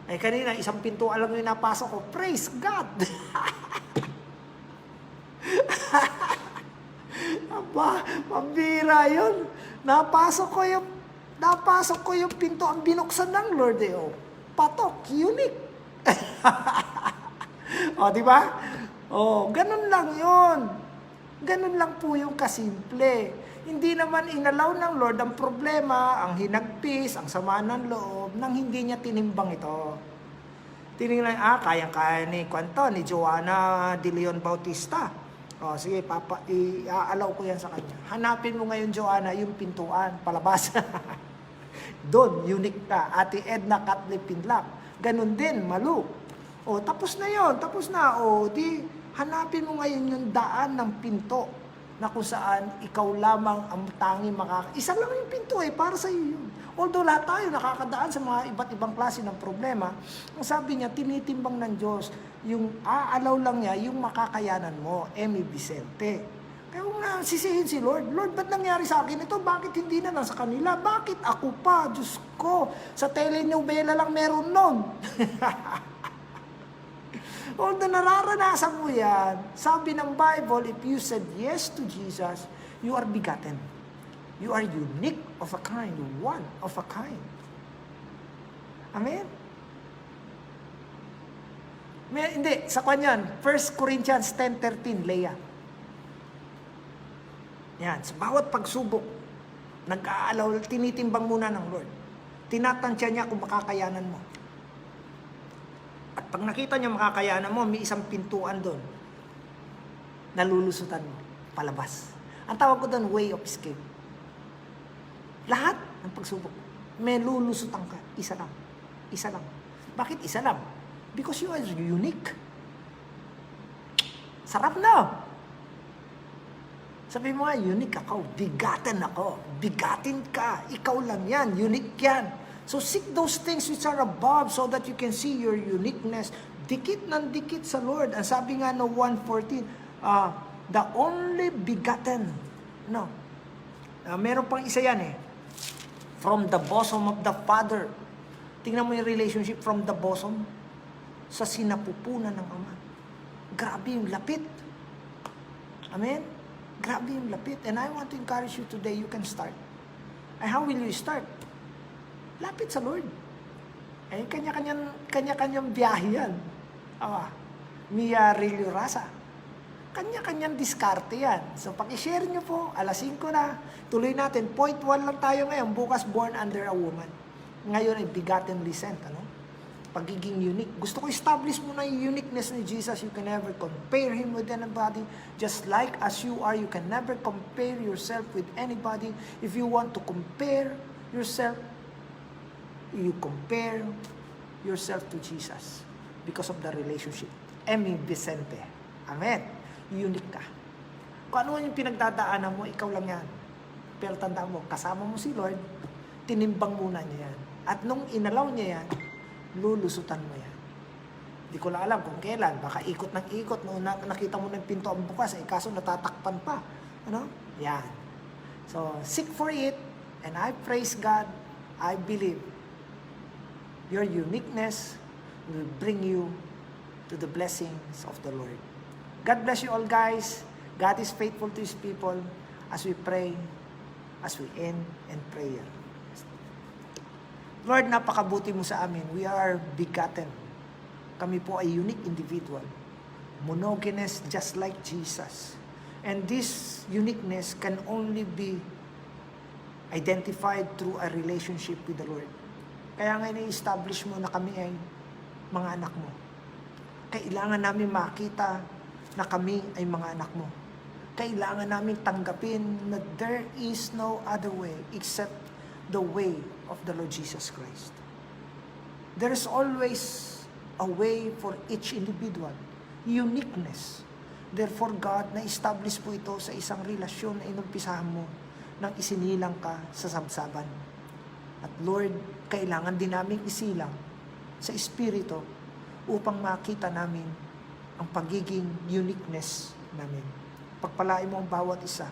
Eh kanina, isang pintuan lang yung napasok ko. Praise God! Aba, pambira yun. Napasok ko yung pintuan. Binuksan ng Lord eh. Oh. Patok, unique. O, di ba? Oh, ganun lang yun. Ganun lang po yung kasimple. Hindi naman inalaw ng Lord ang problema, ang hinagpis, ang sama ng loob, nang hindi niya tinimbang ito. Tinignan, kayang-kaya ni Joanna de Leon Bautista. O, sige, iaalaw ko yan sa kanya. Hanapin mo ngayon, Joanna, yung pintuan, palabas. Doon, unique ka. Ate Edna Kathleen Pinlap. Ganun din, Malu. O, tapos na yon, tapos na. O, hanapin mo ngayon yung daan ng pinto na kung saan ikaw lamang ang tanging isa lang yung pinto para sa iyo yun. Although lahat tayo nakakadaan sa mga iba't ibang klase ng problema, ang sabi niya, tinitimbang ng Diyos, yung aalaw lang niya, yung makakayanan mo, Emmy Vicente. Kaya kung sisihin si Lord, Lord, ba't nangyari sa akin ito? Bakit hindi na lang sa kanila? Bakit ako pa? Diyos ko, sa telenovela lang meron nun. Although nararanasan mo yan, sabi ng Bible, if you said yes to Jesus, you are begotten. You are unique of a kind, one of a kind. Amen? Hindi, sa kanyan, 1 Corinthians 10:13, Leah. Yan, sa bawat pagsubok, nag-aalaw, tinitimbang muna ng Lord. Tinatansya niya kung makakayanan mo. At pag nakita niya makakayanan mo, may isang pintuan doon. Nalulusutan mo, palabas. Ang tawag ko doon, way of escape. Lahat ng pagsubok, may lulusutan ka. Isa lang. Isa lang. Bakit isa lang? Because you are unique. Sarap na. Sabi mo nga, unique ako. Bigatin ako. Bigatin ka. Ikaw lang yan. Unique yan. So seek those things which are above so that you can see your uniqueness. Dikit ng dikit sa Lord. Ang sabi nga no 1:14, the only begotten. No. Meron pang isa yan From the bosom of the Father. Tingnan mo yung relationship from the bosom sa sinapupunan ng Ama. Grabe yung lapit. Amen? Grabe yung lapit. And I want to encourage you today, you can start. And how will you start? Lapit sa Lord. Kanya-kanyang biyahe yan. Mia Rilio Rasa. Kanya-kanyang diskarte yan. So, paki-share nyo po. 5:00 na. Tuloy natin. Point 1 lang tayo ngayon. Bukas, born under a woman. Ngayon ay begottenly sent. Pagiging unique. Gusto ko establish mo na yung uniqueness ni Jesus. You can never compare Him with anybody. Just like as you are, you can never compare yourself with anybody. If you want to compare yourself, you compare yourself to Jesus because of the relationship. Emmy Vicente. Amen. Unique ka. Kung ano man yung pinagdadaanan mo, ikaw lang yan. Pero tandaan mo, kasama mo si Lord, tinimbang muna niya yan. At nung inalaw niya yan, lulusutan mo yan. Hindi ko lang alam kung kailan. Baka ikot ng ikot. Nung nakita mo ng pinto ang bukas, kaso natatakpan pa. Ano? Yan. So, seek for it. And I praise God. I believe your uniqueness will bring you to the blessings of the Lord. God bless you all, guys. God is faithful to His people as we pray, as we end in prayer. Lord, napakabuti mo sa amin. We are begotten. Kami po ay unique individual. Monogenes just like Jesus. And this uniqueness can only be identified through a relationship with the Lord. Kaya nga i-establish mo na kami ay mga anak mo. Kailangan namin makita na kami ay mga anak mo. Kailangan namin tanggapin na there is no other way except the way of the Lord Jesus Christ. There is always a way for each individual. Uniqueness. Therefore, God, na-establish po ito sa isang relasyon na inumpisahan mo nang isinilang ka sa sabsaban. At Lord, kailangan din namin isilang sa Espiritu upang makita namin ang pagiging uniqueness namin. Pagpalain mo ang bawat isa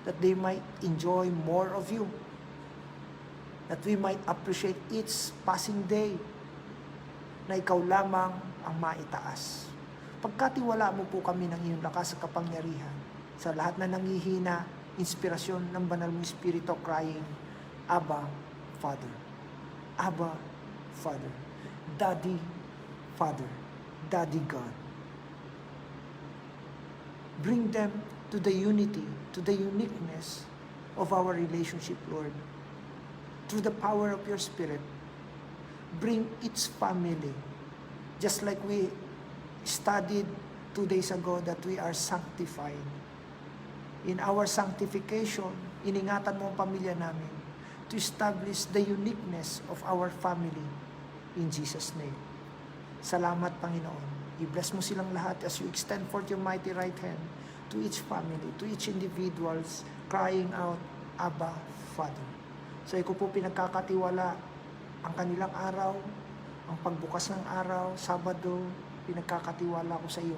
that they might enjoy more of you. That we might appreciate each passing day na ikaw lamang ang maitaas. Pagkatiwala mo po kami ng iyong lakas at kapangyarihan sa lahat na nanghihina, inspirasyon ng banal mong Espiritu crying, Abba, Father. Abba, Father. Daddy, Father. Daddy God. Bring them to the unity, to the uniqueness of our relationship, Lord. Through the power of your Spirit, bring each family, just like we studied 2 days ago that we are sanctified. In our sanctification, iningatan mo ang pamilya namin to establish the uniqueness of our family in Jesus' name. Salamat, Panginoon. I-bless mo silang lahat as you extend forth your mighty right hand to each family, to each individuals crying out, Abba, Father. So, iko po pinagkakatiwala ang kanilang araw, ang pagbukas ng araw, Sabado, pinagkakatiwala ko sa iyo.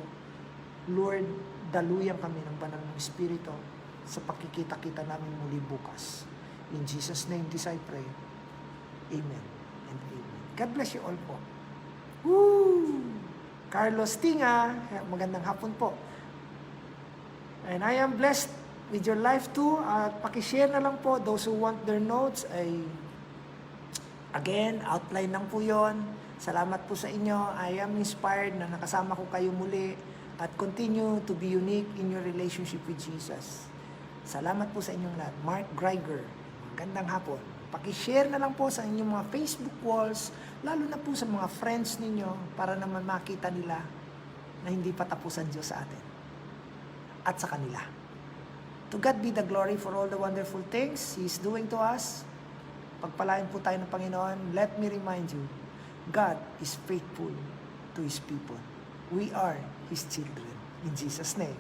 Lord, daluyan kami ng banal ng Espiritu sa pagkikita-kita namin muli bukas. In Jesus' name, this I pray. Amen and amen. God bless you all po. Woo! Carlos Tinga, magandang hapon po. And I am blessed with your life too. At pakishare na lang po, those who want their notes, ay again, outline lang po yon. Salamat po sa inyo. I am inspired na nakasama ko kayo muli at continue to be unique in your relationship with Jesus. Salamat po sa inyong lahat. Mark Greiger, magandang hapon. Pakishare na lang po sa inyong mga Facebook walls, lalo na po sa mga friends ninyo para naman makita nila na hindi pa tapos ang Diyos sa atin at sa kanila. To God be the glory for all the wonderful things He is doing to us. Pagpalain po tayo ng Panginoon. Let me remind you, God is faithful to His people. We are His children. In Jesus' name.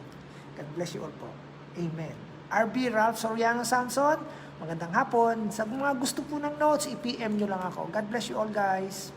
God bless you all po. Amen. RB Ralph Soriano Samson, magandang hapon. Sa mga gusto po ng notes, i-PM nyo lang ako. God bless you all, guys.